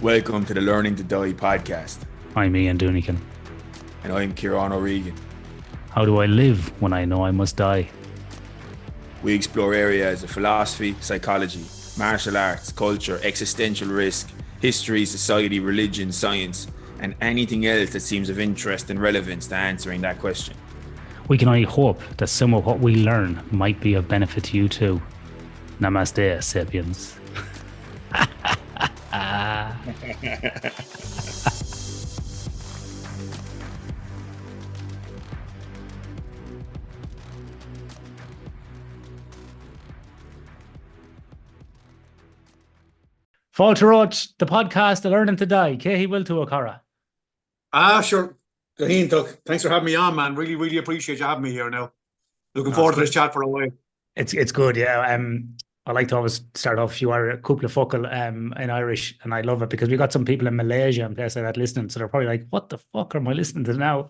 Welcome to the Learning to Die podcast. I'm Ian Doonican. And I'm Keohan O'Regan. How do I live when I know I must die? We explore areas of philosophy, psychology, martial arts, culture, existential risk, history, society, religion, science, and anything else that seems of interest and relevance to answering that question. We can only hope that some of what we learn might be of benefit to you too. Namaste, sapiens. Falter Roach, the podcast, The Learning to Die. Keohan will to Okara. Sure. Keohan, Doug, thanks for having me on, man. Really appreciate you having me here now. Looking forward to this chat for a while. It's good, yeah. I like to always start off, you are a couple of focal in Irish, and I love it because we got some people in Malaysia and places like that listening, so they're probably like, what the fuck am I listening to now?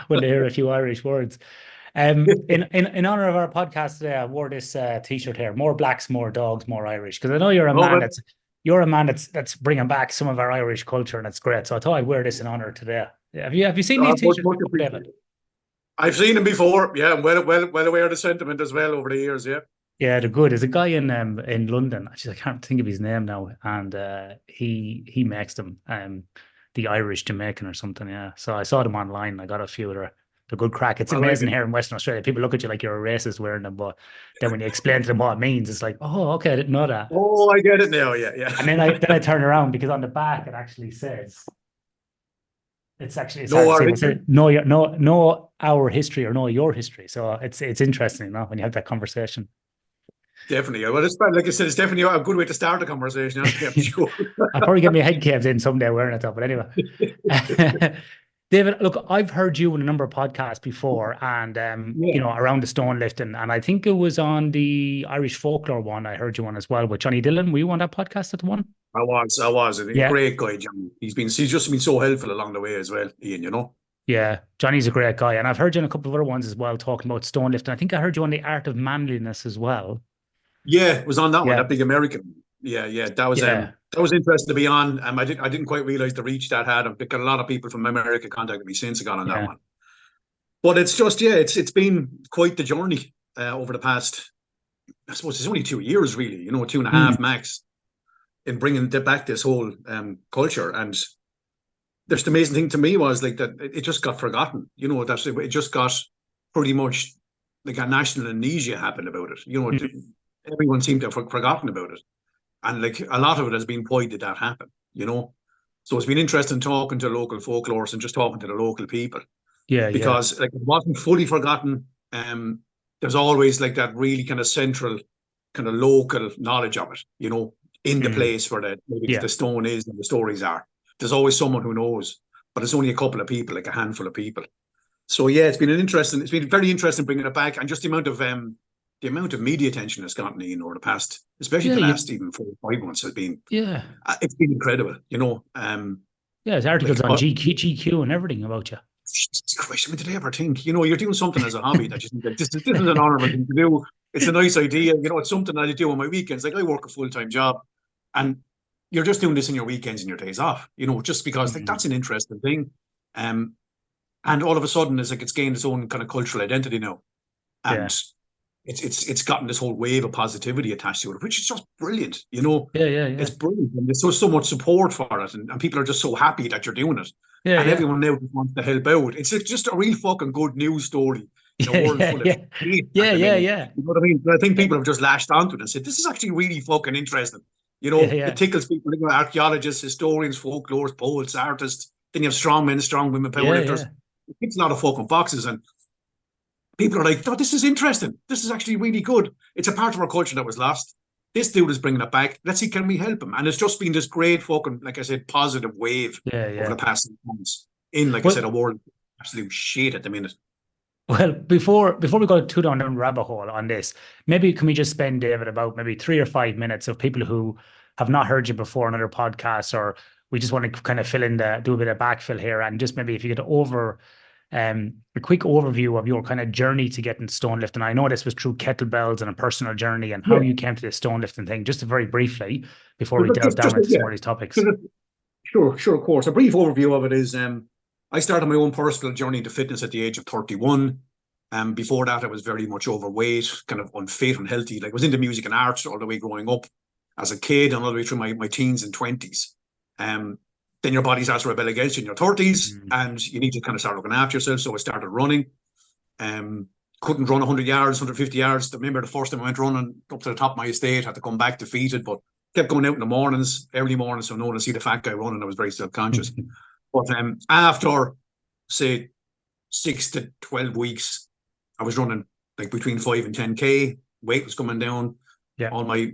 When they hear a few Irish words. In honor of our podcast today, I wore this t-shirt here: more blacks, more dogs, more Irish. Because I know you're a man that's bringing back some of our Irish culture, and it's great. So I thought I'd wear this in honor today. Have you seen these t-shirts, David? I've seen them before. Yeah, I'm well aware of the sentiment as well over the years. Yeah. Yeah, they're good. There's a guy in London. Actually, I can't think of his name now, and he makes them. The Irish Jamaican or something. Yeah. So I saw them online. And I got a few. They're good crack. It's amazing here in Western Australia. People look at you like you're a racist wearing them, but then when you explain to them what it means, it's like, oh, okay, I didn't know that. Oh, I get it now. Yeah. And then I turn around because on the back it actually says, it's know our history or know your history. So it's interesting, when you have that conversation. Definitely. Well, like I said, it's definitely a good way to start a conversation. I'll probably get my head caved in someday wearing it, but anyway. David, look, I've heard you in a number of podcasts before, and around the stone lifting, and I think it was on the Irish folklore one. I heard you on as well with Johnny Dillon. Were you on that podcast at the one? I was. A great guy, Johnny. He's just been so helpful along the way as well, Ian. Yeah, Johnny's a great guy, and I've heard you on a couple of other ones as well talking about stone lifting. I think I heard you on the Art of Manliness as well. Yeah, it was on that one, that big American. Yeah. That was interesting to be on. I didn't quite realize the reach that had. I've got a lot of people from America contacted me since I got on that one. But it's just, it's been quite the journey over the past, I suppose it's only 2 years really, 2.5 max, in bringing back this whole culture. And there's the amazing thing to me was like that it just got forgotten. That it just got pretty much like a national amnesia happened about it. Everyone seemed to have forgotten about it. And like a lot of it has been, why did that happen? So it's been interesting talking to local folklorists and just talking to the local people. Yeah. Because like it wasn't fully forgotten. There's always like that really kind of central, kind of local knowledge of it, in the place where the stone is and the stories are. There's always someone who knows, but it's only a couple of people, like a handful of people. So it's been very interesting bringing it back, and just the amount of media attention it's gotten in over the past, especially the last even 4 or 5 months has been. Yeah, it's been incredible. There's articles on GQ and everything about you. Jesus Christ! Did I ever think? You're doing something as a hobby that you think that this is an honourable thing to do. It's a nice idea. It's something that I do on my weekends. Like I work a full-time job, and you're just doing this in your weekends and your days off. Just because that's an interesting thing. And all of a sudden, it's gained its own kind of cultural identity now, and it's gotten this whole wave of positivity attached to it, which is just brilliant. It's brilliant, and there's so much support for it, and people are just so happy that you're doing it. Everyone now just wants to help out. It's just a real fucking good news story. In a world full of hate. Yeah. You know what I mean? But I think people have just lashed onto it and said, "This is actually really fucking interesting." It tickles people. Archaeologists, historians, folklorists, poets, artists. Then you have strong men, strong women, powerlifters. It ticks a lot of fucking boxes, and people are like, "No, this is interesting. This is actually really good. It's a part of our culture that was lost. This dude is bringing it back. Let's see, can we help him?" And it's just been this great fucking, like I said, positive wave over the past months. I said, a world of absolute shit at the minute. Well, before we go too down the rabbit hole on this, maybe can we just spend, David, about maybe 3 or 5 minutes of people who have not heard you before on other podcasts, or we just want to kind of do a bit of backfill here, and just maybe if you could A quick overview of your kind of journey to getting stone lifting. I know this was through kettlebells and a personal journey, and how you came to this stone lifting thing, just very briefly before we delve down into some of these topics. Sure, of course. A brief overview of it is I started my own personal journey to fitness at the age of 31. Before that, I was very much overweight, kind of unfit, unhealthy. Like, I was into music and arts all the way growing up as a kid and all the way through my teens and 20s. Then your body starts to rebel against you in your 30s, and you need to kind of start looking after yourself. So I started running. Couldn't run 100 yards, 150 yards. I remember the first time I went running up to the top of my estate, had to come back defeated, but kept going out in the mornings, early mornings, so no one to see the fat guy running. I was very self-conscious. But after, say, 6 to 12 weeks, I was running like between 5 and 10K. Weight was coming down. Yeah. All my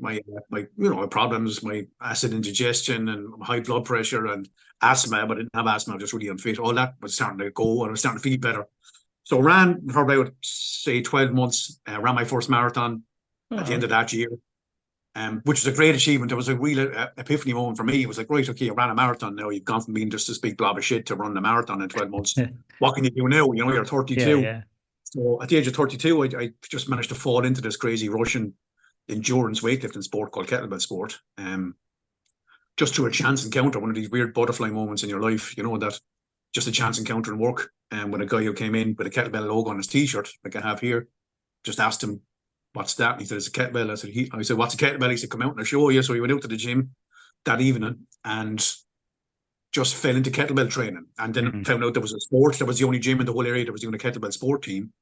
my problems, my acid indigestion and high blood pressure and asthma, but I didn't have asthma, I was just really unfit. All that was starting to go, and I was starting to feel better. So ran for about, say, 12 months, ran my first marathon at the end of that year, which was a great achievement. It was a real epiphany moment for me. It was like, right, okay, I ran a marathon now. You've gone from being just this big blob of shit to run a marathon in 12 months. What can you do now? You know, you're 32. Yeah. So at the age of 32, I just managed to fall into this crazy Russian endurance weightlifting sport called kettlebell sport. Just through a chance encounter, one of these weird butterfly moments in your life, you know, that just a chance encounter in work. And with a guy who came in with a kettlebell logo on his t-shirt, like I have here, just asked him, what's that? And he said, it's a kettlebell. I said, what's a kettlebell? He said, come out and I'll show you. So he went out to the gym that evening and just fell into kettlebell training, and then found out there was a sport. That was the only gym in the whole area that was doing a kettlebell sport team.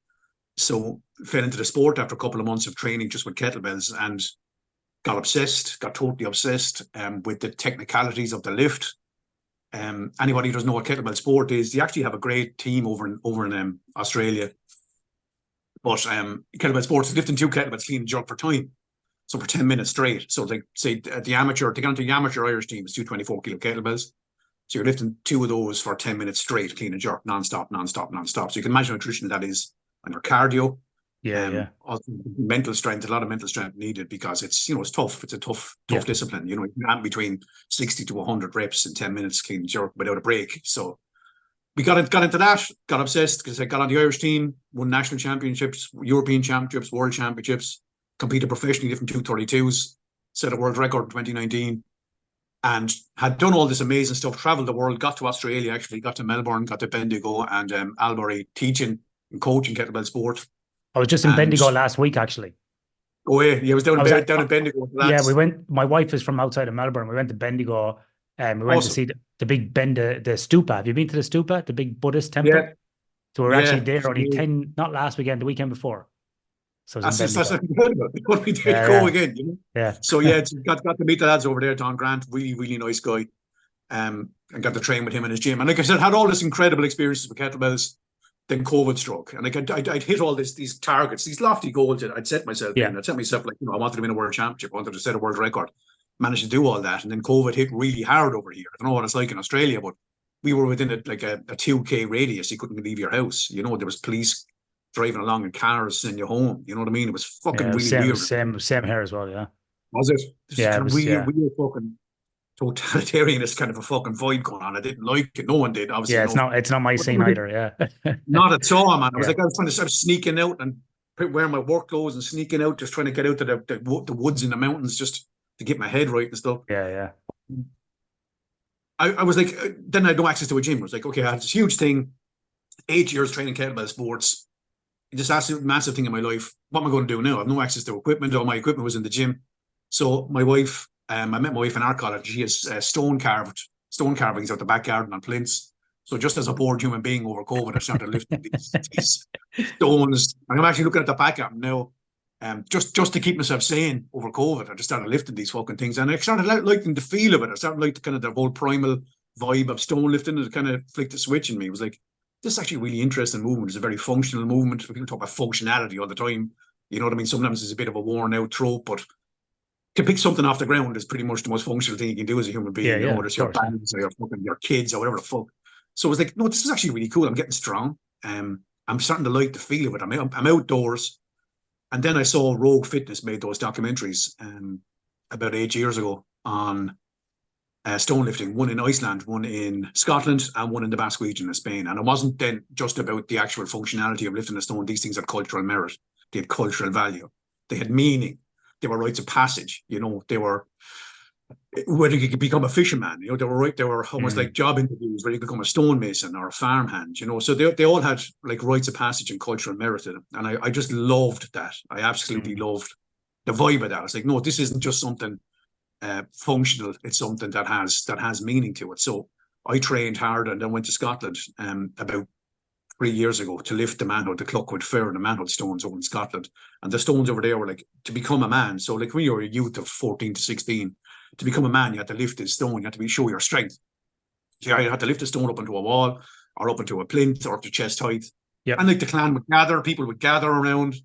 So fell into the sport after a couple of months of training just with kettlebells, and got totally obsessed with the technicalities of the lift. Anybody who doesn't know what kettlebell sport is, they actually have a great team over in Australia. But kettlebell sports is lifting 2 kettlebells clean and jerk for time. So for 10 minutes straight. So like, say to get onto the amateur Irish team, it's 2 24-kilo kettlebells. So you're lifting 2 of those for 10 minutes straight, clean and jerk, non-stop. So you can imagine how nutrition that is on your cardio. Also mental strength, a lot of mental strength needed, because it's, you know, it's tough. It's a tough discipline. You know, you can have between 60 to 100 reps in 10 minutes clean and jerk without a break. So we got into that, got obsessed, because I got on the Irish team, won national championships, European championships, world championships, competed professionally, different 232s, set a world record in 2019, and had done all this amazing stuff, traveled the world, got to Australia, actually, got to Melbourne, got to Bendigo and Albury, teaching and coaching kettlebell sport. I was just in Bendigo last week, actually. Oh, yeah, I was down in Bendigo. Yeah, we went. My wife is from outside of Melbourne. We went to Bendigo, and we went to see the big the stupa. Have you been to the stupa, the big Buddhist temple? Yeah. So we're actually there only 10, not last weekend, the weekend before. So that's incredible. We did go again, you know? Yeah. So got to meet the lads over there. Don Grant, really, really nice guy. And got to train with him in his gym. And like I said, had all this incredible experiences with kettlebells. Then COVID struck, and like I'd hit all these targets, these lofty goals that I'd set myself in. I'd set myself, like, you know, I wanted to win a world championship, I wanted to set a world record. Managed to do all that, and then COVID hit really hard over here. I don't know what it's like in Australia, but we were within a 2K radius. You couldn't leave your house. You know, there was police driving along in cars sending you home. You know what I mean? It was fucking really weird. Same here as well. Yeah. Was it? Yeah, it was weird fucking totalitarianist kind of a fucking vibe going on. I didn't like it. No one did, obviously. Yeah, it's not my scene either. Yeah. Not at all, man. I was trying to start sneaking out and wearing my work clothes and sneaking out, just trying to get out to the woods in the mountains just to get my head right and stuff. Yeah. I was like, then I had no access to a gym. I was like, okay, I had this huge thing, 8 years training kettlebell sports, this absolute massive thing in my life. What am I going to do now? I have no access to equipment. All my equipment was in the gym. So my wife, I met my wife in art college. She has stone carvings out the back garden on plinths. So just as a bored human being over COVID, I started lifting these stones. And I'm actually looking at the back of them now. Just to keep myself sane over COVID, I just started lifting these fucking things. And I started liking the feel of it. I started liking kind of the whole primal vibe of stone lifting. It kind of flicked a switch in me. It was like, this is actually a really interesting movement. It's a very functional movement. People talk about functionality all the time. You know what I mean? Sometimes it's a bit of a worn out trope, but to pick something off the ground is pretty much the most functional thing you can do as a human being. You know, whether it's your bands or your kids or whatever the fuck. So it was like, no, this is actually really cool. I'm getting strong. I'm starting to like the feel of it. I'm outdoors. And then I saw Rogue Fitness made those documentaries about 8 years ago on stone lifting, one in Iceland, one in Scotland, and one in the Basque region of Spain. And it wasn't then just about the actual functionality of lifting a stone. These things had cultural merit. They had cultural value. They had meaning. They were rites of passage. They were whether you could become a fisherman. They were almost like job interviews where you could become a stonemason or a farmhand. So they all had like rites of passage and cultural merit in them. And I just loved that. I absolutely loved the vibe of that. I was like, no, this isn't just something functional. It's something that has meaning to it. So I trained hard and then went to Scotland about 3 years ago to lift the manhood, the Cluckwood Fair and the manhood stones over in Scotland. And the stones over there were like to become a man. So like when you're a youth of 14 to 16, to become a man, you had to lift this stone. You had to show your strength. So you had to lift a stone up into a wall or up into a plinth or up to chest height. Yep. And like the clan would gather, people would gather around.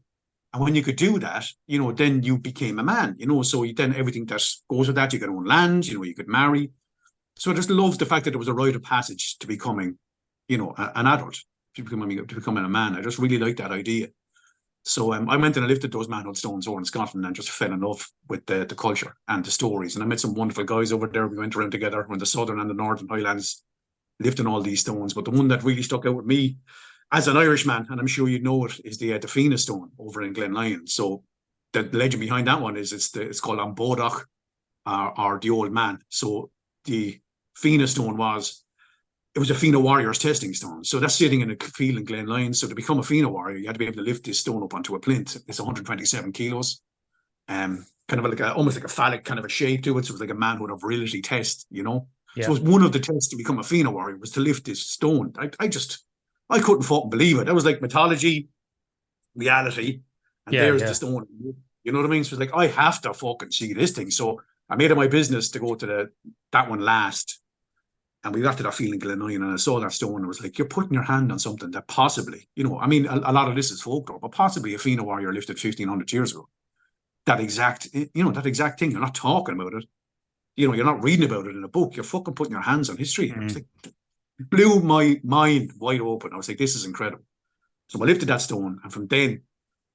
And when you could do that, then you became a man, so then everything that goes with that, you could own land, you could marry. So I just loved the fact that there was a rite of passage to becoming, an adult, to becoming a man. I just really liked that idea. So I went and I lifted those manhood stones over in Scotland and just fell in love with the culture and the stories. And I met some wonderful guys over there. We went around together on the southern and the northern highlands, lifting all these stones. But the one that really stuck out with me as an Irishman, and I'm sure you know it, is the Fina stone over in Glenlyon. So the legend behind that one is it's called An Bodach, or the old man. So the Fina stone was a Fina warrior's testing stone. So that's sitting in a field in Glenlyon. So to become a Fina warrior, you had to be able to lift this stone up onto a plinth. It's 127 kilos. Kind of like almost like a phallic kind of a shape to it. So it was like a manhood of virility test, Yeah. So it was one of the tests to become a Fina warrior was to lift this stone. I couldn't fucking believe it. That was like mythology, reality, and there's the stone. You know what I mean? So it's like, I have to fucking see this thing. So I made it my business to go to that one last. And we got to that field in Glenlyon and I saw that stone and I was like, you're putting your hand on something that possibly, a lot of this is folklore, but possibly a Fina warrior lifted 1,500 years ago. That exact thing. You're not talking about it. You're not reading about it in a book. You're fucking putting your hands on history. And I was like, it blew my mind wide open. I was like, this is incredible. So I lifted that stone. And from then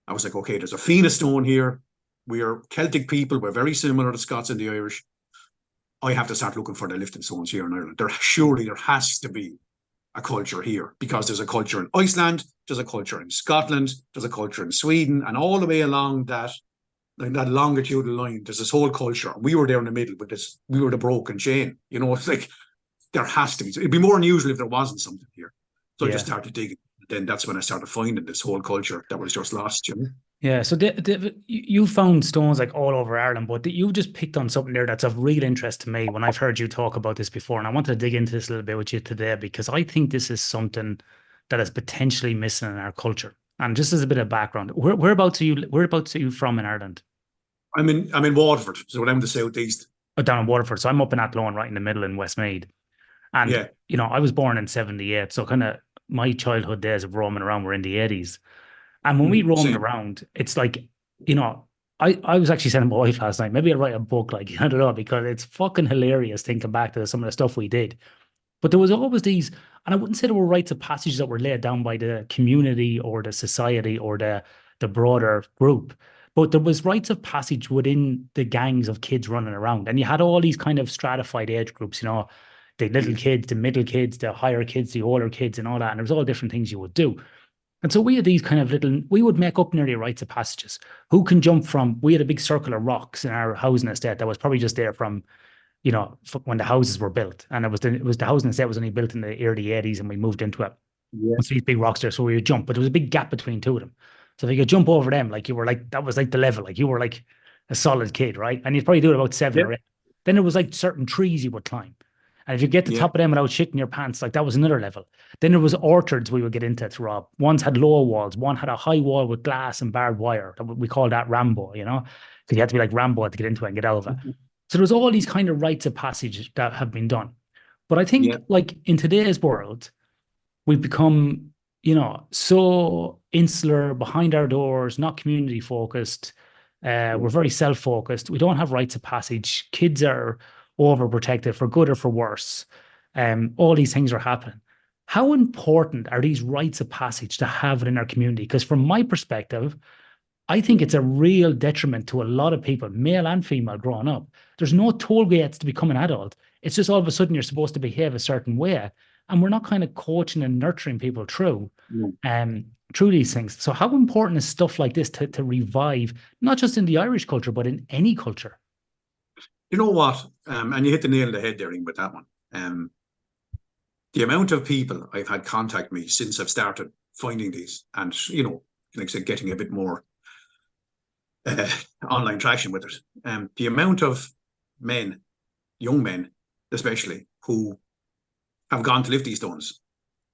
I was like, okay, there's a Fina stone here. We are Celtic people. We're very similar to Scots and the Irish. I have to start looking for the lifting stones here in Ireland. Surely there has to be a culture here because there's a culture in Iceland, there's a culture in Scotland, there's a culture in Sweden, and all the way along that longitudinal line, there's this whole culture. We were there in the middle, but we were the broken chain. It's like there has to be. It'd be more unusual if there wasn't something here. So I just started digging. Then that's when I started finding this whole culture that was just lost. Yeah, so you found stones like all over Ireland, but you just picked on something there that's of real interest to me when I've heard you talk about this before. And I wanted to dig into this a little bit with you today because I think this is something that is potentially missing in our culture. And just as a bit of background, whereabouts are you from in Ireland? I'm in Waterford, so I'm in the southeast. Oh, down in Waterford. So I'm up in Athlone, right in the middle in Westmeath. And I was born in 78, so kind of my childhood days of roaming around were in the 80s. And when we roamed around, it's like, I was actually saying to my wife last night, maybe I'll write a book, like, I don't know, because it's fucking hilarious thinking back to some of the stuff we did. But there was always these, and I wouldn't say there were rites of passage that were laid down by the community or the society or the broader group, but there was rites of passage within the gangs of kids running around. And you had all these kind of stratified age groups, the little kids, the middle kids, the higher kids, the older kids and all that. And there was all different things you would do. And so we had these kind of we would make up nearly rites of passages. Who can jump from, we had a big circle of rocks in our housing estate that was probably just there from, when the houses were built. And it was the housing estate was only built in the early 80s and we moved into it. Yeah. So these big rocks there, so we would jump, but there was a big gap between two of them. So if you could jump over them, like you were like, that was like the level, like you were like a solid kid, right? And you'd probably do it about 7 or 8. Then there was like certain trees you would climb. And if you get to the top of them without shitting your pants, like that was another level. Then there was orchards we would get into to rob. Ones had low walls. One had a high wall with glass and barbed wire. We called that Rambo, because you had to be like Rambo to get into it and get out of it. So there was all these kind of rites of passage that have been done. But I think like in today's world, we've become, so insular, behind our doors, not community focused. We're very self-focused. We don't have rites of passage. Kids are overprotected for good or for worse. All these things are happening. How important are these rites of passage to have in our community? Because from my perspective, I think it's a real detriment to a lot of people, male and female, growing up. There's no toll gates to become an adult. It's just all of a sudden you're supposed to behave a certain way. And we're not kind of coaching and nurturing people through these things. So how important is stuff like this to revive, not just in the Irish culture, but in any culture? You know what? And you hit the nail on the head there with that one. The amount of people I've had contact me since I've started finding these, and like I said, getting a bit more online traction with it. The amount of men, young men especially, who have gone to lift these stones,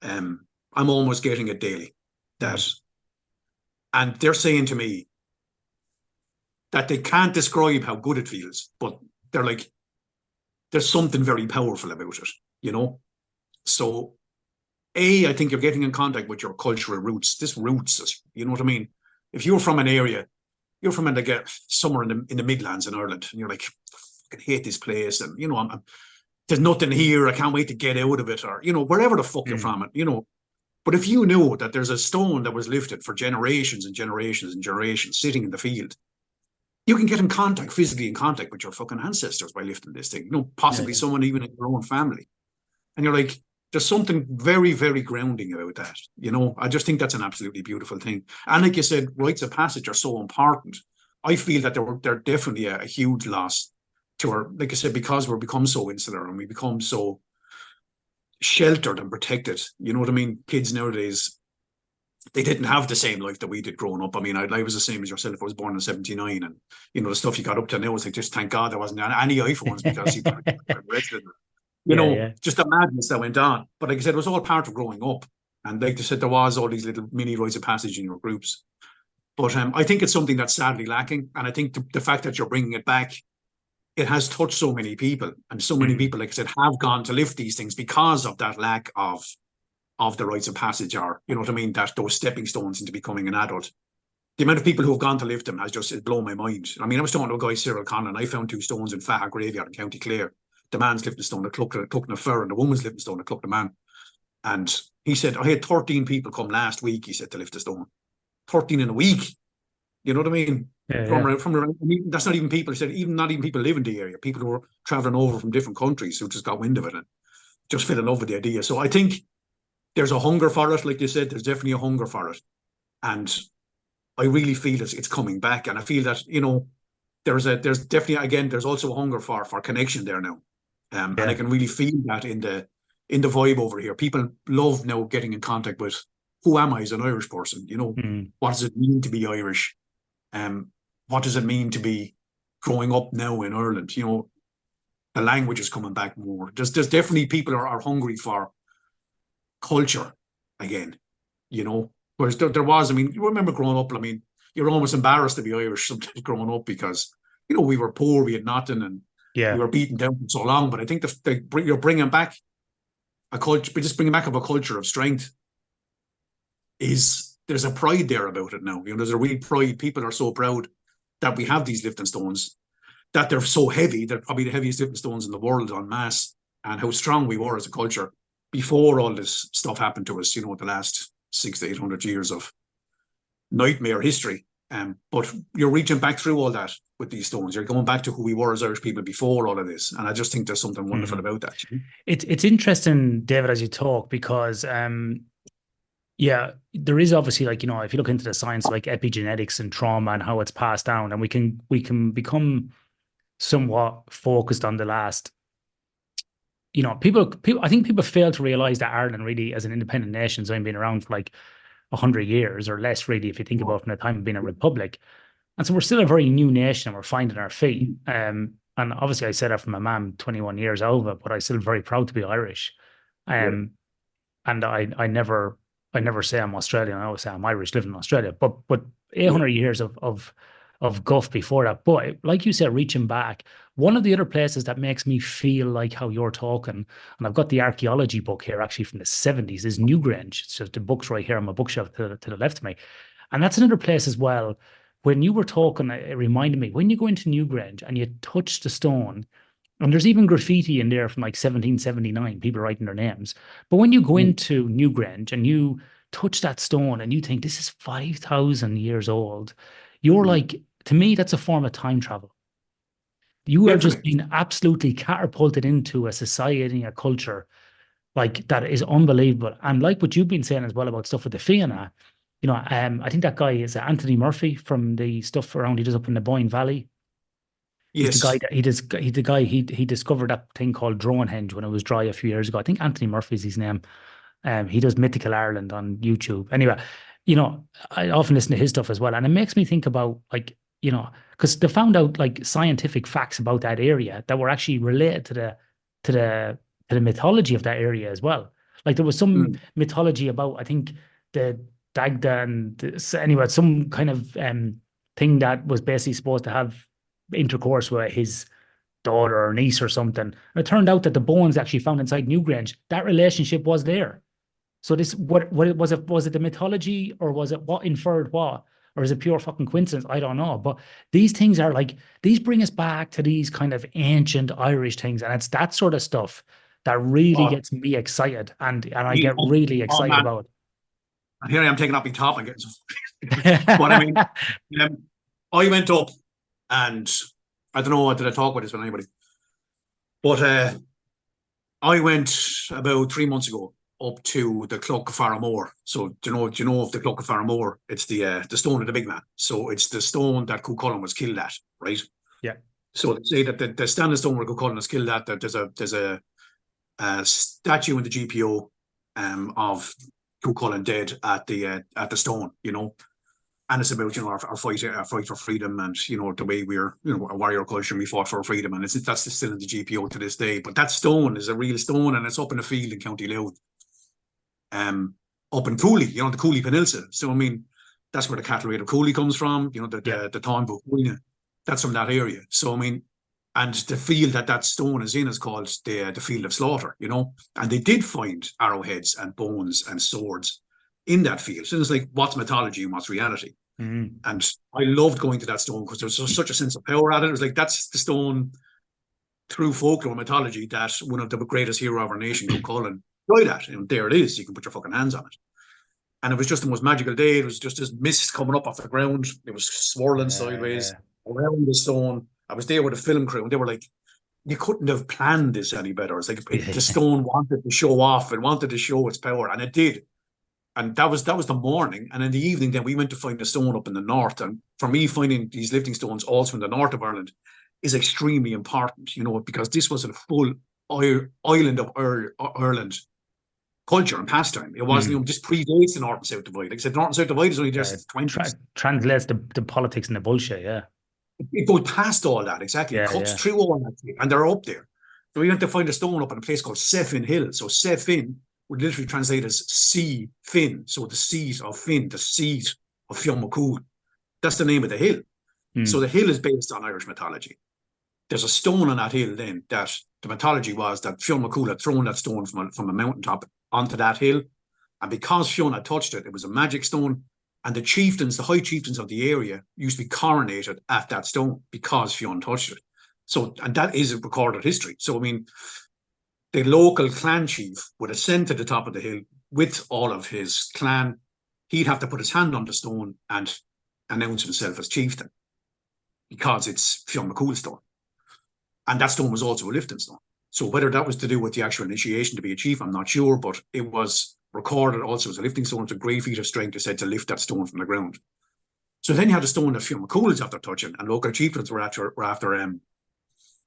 I'm almost getting it daily. And they're saying to me that they can't describe how good it feels, but they're like, there's something very powerful about it, So, I think you're getting in contact with your cultural roots. This roots us, you know what I mean? If you're from an area, you're from somewhere in the Midlands in Ireland, and you're like, I hate this place, and there's nothing here. I can't wait to get out of it, or wherever the fuck you're from it, But if you knew that there's a stone that was lifted for generations and generations and generations sitting in the field, you can get physically in contact with your fucking ancestors by lifting this thing. Possibly someone even in your own family, and you're like, there's something very, very grounding about that. I just think that's an absolutely beautiful thing. And like you said, rites of passage are so important. I feel that they're definitely a huge loss to our, like I said, because we're become so insular and we become so sheltered and protected. You know what I mean? Kids nowadays, they didn't have the same life that we did growing up. I mean, I was the same as yourself. I was born in '79, and the stuff you got up to now was like, just thank God there wasn't any iPhones because you got arrested. Just the madness that went on. But like I said, it was all part of growing up. And like I said, there was all these little mini rites of passage in your groups. But I think it's something that's sadly lacking. And I think the fact that you're bringing it back, it has touched so many people. And so many people, like I said, have gone to lift these things because of that lack of the rites of passage, or, you know what I mean, that those stepping stones into becoming an adult. The amount of people who have gone to lift them has just blown my mind. I mean, I was talking to a guy, Cyril Conlon. I found 2 stones in Faha Graveyard in County Clare. The man's lifting stone, the clucking a fur, and the woman's lifting stone, the cluck the man. And he said, I had 13 people come last week, he said, to lift a stone. 13 in a week. You know what I mean? From around, I mean, that's not even people, he said, not even people live in the area, people who are traveling over from different countries who just got wind of it and just fell in love with the idea. So I think there's a hunger for it, like you said, there's definitely a hunger for it. And I really feel it's coming back. And I feel that, there's definitely, again, there's also a hunger for connection there now. And I can really feel that in the vibe over here. People love now getting in contact with, who am I as an Irish person? What does it mean to be Irish? What does it mean to be growing up now in Ireland? The language is coming back more. There's definitely people are hungry for culture again, Whereas there was, I mean, you remember growing up, I mean, you're almost embarrassed to be Irish sometimes growing up because, we were poor, we had nothing, and we were beaten down for so long. But I think you're bringing back a culture, but just bringing back of a culture of strength there's a pride there about it now. There's a real pride. People are so proud that we have these lifting stones, that they're so heavy. They're probably the heaviest lifting stones in the world en masse, and how strong we were as a culture before all this stuff happened to us, the last 600 to 800 years of nightmare history. But you're reaching back through all that with these stones. You're going back to who we were as Irish people before all of this. And I just think there's something wonderful about that. It's interesting, David, as you talk, because there is obviously, like, if you look into the science like epigenetics and trauma and how it's passed down, and we can become somewhat focused on the last. People. I think people fail to realize that Ireland really, as an independent nation, has only been around for like 100 years or less, really, if you think about from the time of being a republic. And so we're still a very new nation and we're finding our feet. And obviously I said that from my mum 21 years over, but I'm still very proud to be Irish. And I never say I'm Australian. I always say I'm Irish living in Australia. But 800 years of guff before that. But like you said, reaching back, one of the other places that makes me feel like how you're talking, and I've got the archaeology book here actually from the 70s, is Newgrange. It's just the book's right here on my bookshelf to the left of me. And that's another place as well. When you were talking, it reminded me, when you go into Newgrange and you touch the stone, and there's even graffiti in there from like 1779, people writing their names. But when you go into Newgrange and you touch that stone and you think this is 5,000 years old, you're like, to me, that's a form of time travel. You are just Definitely. being absolutely catapulted into a society, a culture like that is unbelievable. And like what you've been saying as well about stuff with the Fianna, you know, I think that guy is Anthony Murphy from the stuff around he does up in the Boyne Valley. He's the guy Yes. that he discovered that thing called Dronehenge when it was dry a few years ago. I think Anthony Murphy's his name. He does Mythical Ireland on YouTube. Anyway, you know, I often listen to his stuff as well, and it makes me think about like, you know, because they found out like scientific facts about that area that were actually related to the to the mythology of that area as well. Like there was some Mm. mythology about I think the Dagda and anyway some kind of thing that was basically supposed to have intercourse with his daughter or niece or something. And it turned out that the bones actually found inside Newgrange, that relationship was there. So this what was it the mythology or was it what inferred what? Or is it pure fucking coincidence? I don't know. But these things are like these bring us back to these kind of ancient Irish things. And it's that sort of stuff that really Oh, gets me excited and I get really oh excited man. about And here I am taking up my top and getting some. But I mean, it. um, I went up and I don't know, did I talk about this with anybody? But I went about 3 months ago up to the Clock of Faramore. So do you know of the Clock of Faramore? It's the stone of the big man. So it's the stone that Cuchulainn was killed at, right? Yeah. So they say that the standing stone where Cuchulainn was killed at, that there's a statue in the GPO of Cuchulainn dead at the stone, you know. And it's about, you know, our fight for freedom and, you know, the way we're, you know, a warrior culture and we fought for freedom. And that's still in the GPO to this day. But that stone is a real stone and it's up in a field in County Louth, up in Cooley, you know, the Cooley Peninsula. So, I mean, that's where the cattle raid of Cooley comes from, you know, Yeah. the town of Cooley. That's from that area. So, I mean, and the field that stone is in is called the field of slaughter, you know. And they did find arrowheads and bones and swords in that field. So it's like, what's mythology and what's reality? Mm. And I loved going to that stone because there was such a sense of power at it. It was like, that's the stone through folklore mythology that one of the greatest hero of our nation, Cuchulainn, died at. And there it is. You can put your fucking hands on it. And it was just the most magical day. It was just this mist coming up off the ground. It was swirling sideways around the stone. I was there with a film crew and they were like, you couldn't have planned this any better. It's like the stone wanted to show off and wanted to show its power, and it did. And that was the morning. And in the evening, then we went to find a stone up in the north. And for me, finding these lifting stones also in the north of Ireland is extremely important, you know, because this was a full island of Ireland culture and pastime. It wasn't, you know, this predates the North and South divide. Like I said, the North and South divide is only there since the 20s. Translates the politics and the bullshit, yeah. It goes past all that, exactly. It cuts through all that, and they're up there. So we went to find a stone up in a place called Sefin Hill. So Sefin would literally translate as sea Finn. So the seat of Finn, the seat of Fionn McCool. That's the name of the hill. So the hill is based on Irish mythology. There's a stone on that hill then that the mythology was that Fionn McCool had thrown that stone from a mountaintop onto that hill. And because Fionn had touched it, it was a magic stone. And the chieftains, the high chieftains of the area, used to be coronated at that stone because Fionn touched it. So, and that is a recorded history. So, I mean, the local clan chief would ascend to the top of the hill with all of his clan. He'd have to put his hand on the stone and announce himself as chieftain because it's Fionn McCool's stone. And that stone was also a lifting stone. So whether that was to do with the actual initiation to be a chief, I'm not sure, but it was recorded also as a lifting stone. It's a great feat of strength, they said, to lift that stone from the ground. So then you had a stone that Fionn McCool is after touching, and local chieftains were after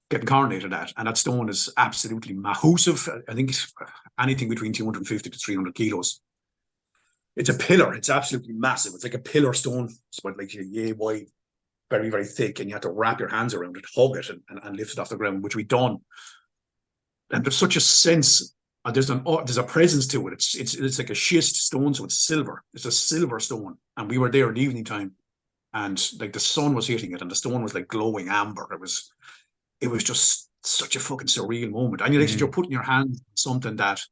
getting coronated at. And that stone is absolutely massive. I think it's anything between 250 to 300 kilos. It's a pillar. It's absolutely massive. It's like a pillar stone. It's about like a yay wide, very, very thick, and you have to wrap your hands around it, hug it, and lift it off the ground, which we've done. And there's such a sense, there's a presence to it. It's like a schist stone, so it's silver. It's a silver stone. And we were there in the evening time, and like the sun was hitting it, and the stone was like glowing amber. It was just such a fucking surreal moment. And you're putting your hand on something that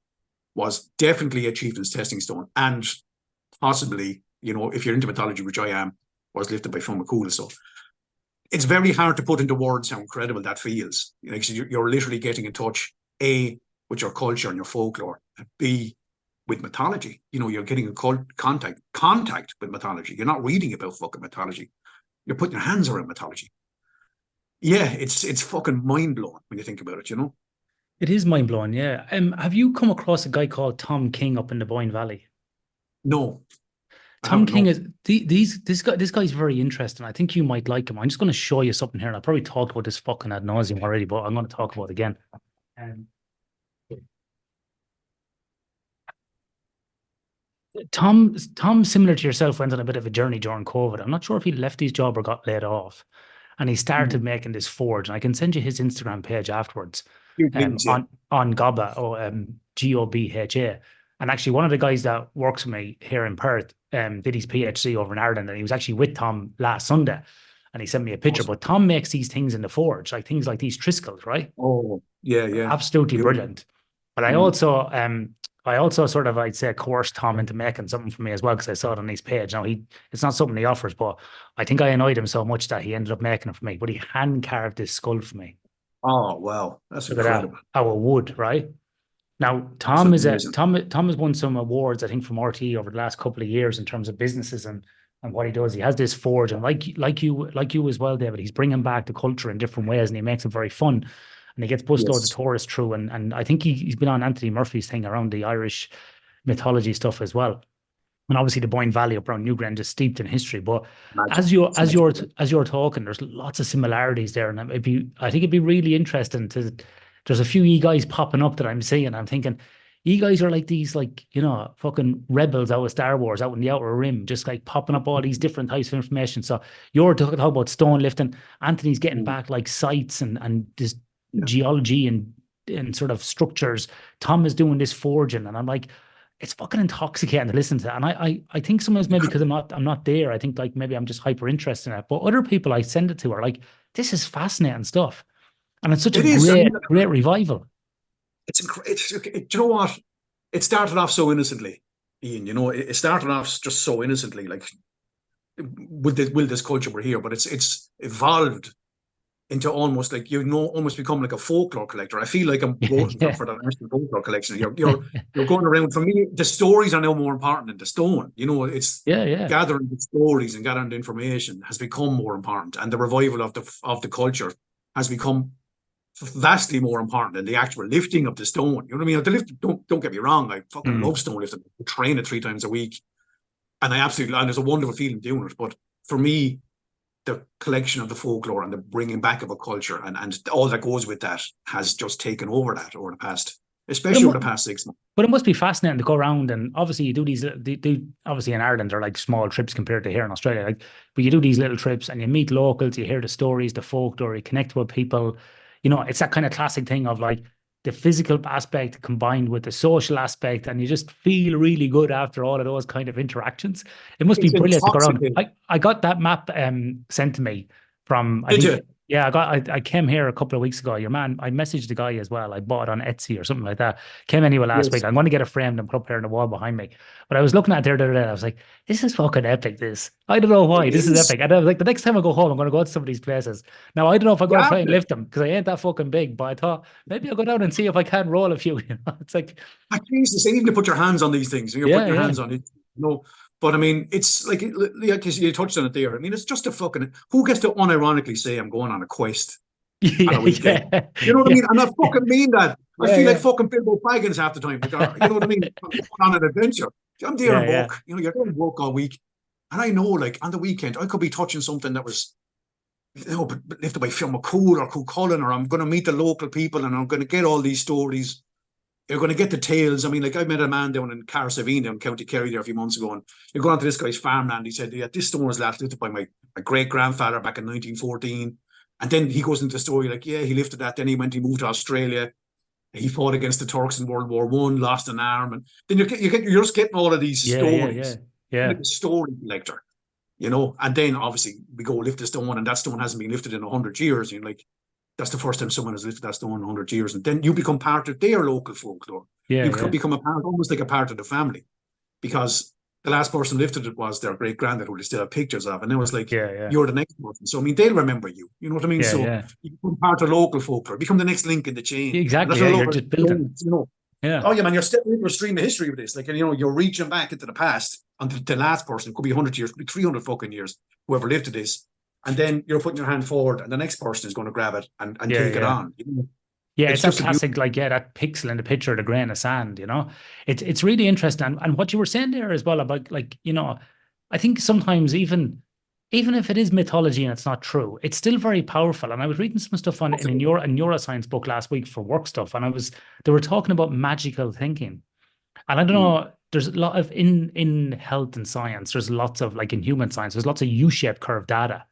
was definitely a chieftain's testing stone, and possibly, you know, if you're into mythology, which I am, was lifted by Fionn McCool. So it's very hard to put into words how incredible that feels. You know, you're literally getting in touch, A, with your culture and your folklore, and B, with mythology. You know, you're getting a contact with mythology. You're not reading about fucking mythology. You're putting your hands around mythology. yeah, it's fucking mind blowing when you think about it, you know? It is mind blowing, yeah. Have you come across a guy called Tom King up in the Boyne Valley? No, I Tom haven't, King no. is this guy's very interesting. I think you might like him. I'm just going to show you something here, and I probably talked about this fucking ad nauseum already, but I'm going to talk about it again. Um, Tom, similar to yourself, went on a bit of a journey during COVID. I'm not sure if he left his job or got laid off, and he started Mm. making this forge. And I can send you his Instagram page afterwards. You please, yeah. On Gobha or Gobha. And actually, one of the guys that works with me here in Perth did his PhD over in Ireland, and he was actually with Tom last Sunday, and he sent me a picture. Awesome. But Tom makes these things in the forge, like things like these triscles, right? Oh, yeah, yeah. Absolutely Beautiful. brilliant. But Mm. I also sort of, I'd say, coerced Tom into making something for me as well, because I saw it on his page. Now it's not something he offers, but I think I annoyed him so much that he ended up making it for me. But he hand carved this skull for me. Oh, wow. That's Look at that, incredible. our wood, right? Now, That's amazing. Tom has won some awards, I think, from RT over the last couple of years in terms of businesses and what he does. He has this forge, and like you as well, David. He's bringing back the culture in different ways, and he makes it very fun. And he gets busloads of Yes. tourists through, and I think he's been on Anthony Murphy's thing around the Irish mythology stuff as well. And obviously the Boyne Valley up around Newgrange is steeped in history. But Magic. as you're It's magic. as you're talking, there's lots of similarities there, and I think it'd be really interesting to. There's a few e guys popping up that I'm seeing. I'm thinking, e guys are like these, like, fucking rebels out of Star Wars, out in the Outer Rim, just like popping up all these different types of information. So you're talking about stone lifting. Anthony's getting Mm. back like sites and this Yeah. geology and sort of structures. Tom is doing this forging, and I'm like, it's fucking intoxicating to listen to. And I think sometimes maybe because I'm not there, I think like maybe I'm just hyper interested in it. But other people I send it to are like, this is fascinating stuff. And it's such a It is. I mean, great revival. Do you know what? It started off so innocently, Ian. You know, it started off just so innocently, like will this culture we're here, but it's evolved into almost like, almost become like a folklore collector. I feel like I'm voting Yeah. for the National Folklore Collection. You're going around. For me, the stories are now more important than the stone. You know, it's Yeah. gathering the stories and gathering the information has become more important, and the revival of the culture has become vastly more important than the actual lifting of the stone. You know what I mean? The lift, don't get me wrong. I fucking love stone lifting. I train it 3 times a week, and there's a wonderful feeling doing it. But for me, the collection of the folklore and the bringing back of a culture and all that goes with that has just taken over that over the past, especially over the past 6 months. But it must be fascinating to go around, and obviously you do these. Obviously in Ireland they're like small trips compared to here in Australia. Like, but you do these little trips and you meet locals, you hear the stories, the folklore, you connect with people. It's that kind of classic thing of like the physical aspect combined with the social aspect, and you just feel really good after all of those kind of interactions. It must be It's brilliant to go around. intoxicating. I got that map sent to me from, I Did think. you? Yeah, I came here a couple of weeks ago. Your man, I messaged the guy as well. I bought it on Etsy or something like that. Came anyway last week. Yes. I'm going to get it framed and put up here on the wall behind me. But I was looking at it there the other day. I was like, this is fucking epic. This. I don't know It why. This is is. epic. And I was like, the next time I go home, I'm going to go to some of these places. Now, I don't know if I'm going to Yeah. try and lift them because I ain't that fucking big. But I thought maybe I'll go down and see if I can roll a few. It's like, Jesus, even to put your hands on these things, you're putting your yeah. hands on it. But I mean, it's like you touched on it there. I mean, it's just a fucking, who gets to unironically say I'm going on a quest on a weekend? Yeah. You know what I Yeah. mean? And I fucking mean that. I feel like Yeah. fucking Bilbo Baggins half the time. Like, you know what I mean? I'm going on an adventure. I'm there in Yeah. work. You're doing work all week. And I know, like, on the weekend, I could be touching something that was, lifted by Phil McCool or Cullen, or I'm going to meet the local people and I'm going to get all these stories. You're going to get the tales. I mean, like, I met a man down in Carsavine, down in County Kerry there a few months ago, and you're going to this guy's farmland. He said, yeah, this stone was last lifted by my great grandfather back in 1914. And then he goes into the story like, yeah, he lifted that. Then he moved to Australia. He fought against the Turks in World War One, lost an arm, and then you're just getting all of these stories. Yeah. Like a story collector, And then obviously we go lift the stone, and that stone hasn't been lifted in 100 years. You're like, that's the first time someone has lifted that stone in 100 years, and then you become part of their local folklore. You Yeah. become a part, almost like a part of the family, because the last person lifted it was their great granddad, who they still have pictures of, and it was like, Yeah. you're the next person. So I mean, they'll remember you. You know what I mean? So Yeah. you become part of local folklore, become the next link in the chain, and Exactly. that's Yeah. what I You're love. just building. Yeah. Oh yeah, man, you're stepping into a stream of history with this. Like, and you're reaching back into the past until the last person. It could be 100 years, could be 300 fucking years, whoever lived to this. and then you're putting your hand forward, and the next person is going to grab it and take it on. You know? Yeah, it's that classic, like, that pixel in the picture, the grain of sand, It's really interesting. And what you were saying there as well about, like, I think sometimes even if it is mythology and it's not true, it's still very powerful. And I was reading some stuff in a neuroscience book last week for work stuff, and they were talking about magical thinking. And I don't know, there's a lot of, in health and science, there's lots of, like in human science, there's lots of U-shaped curve data.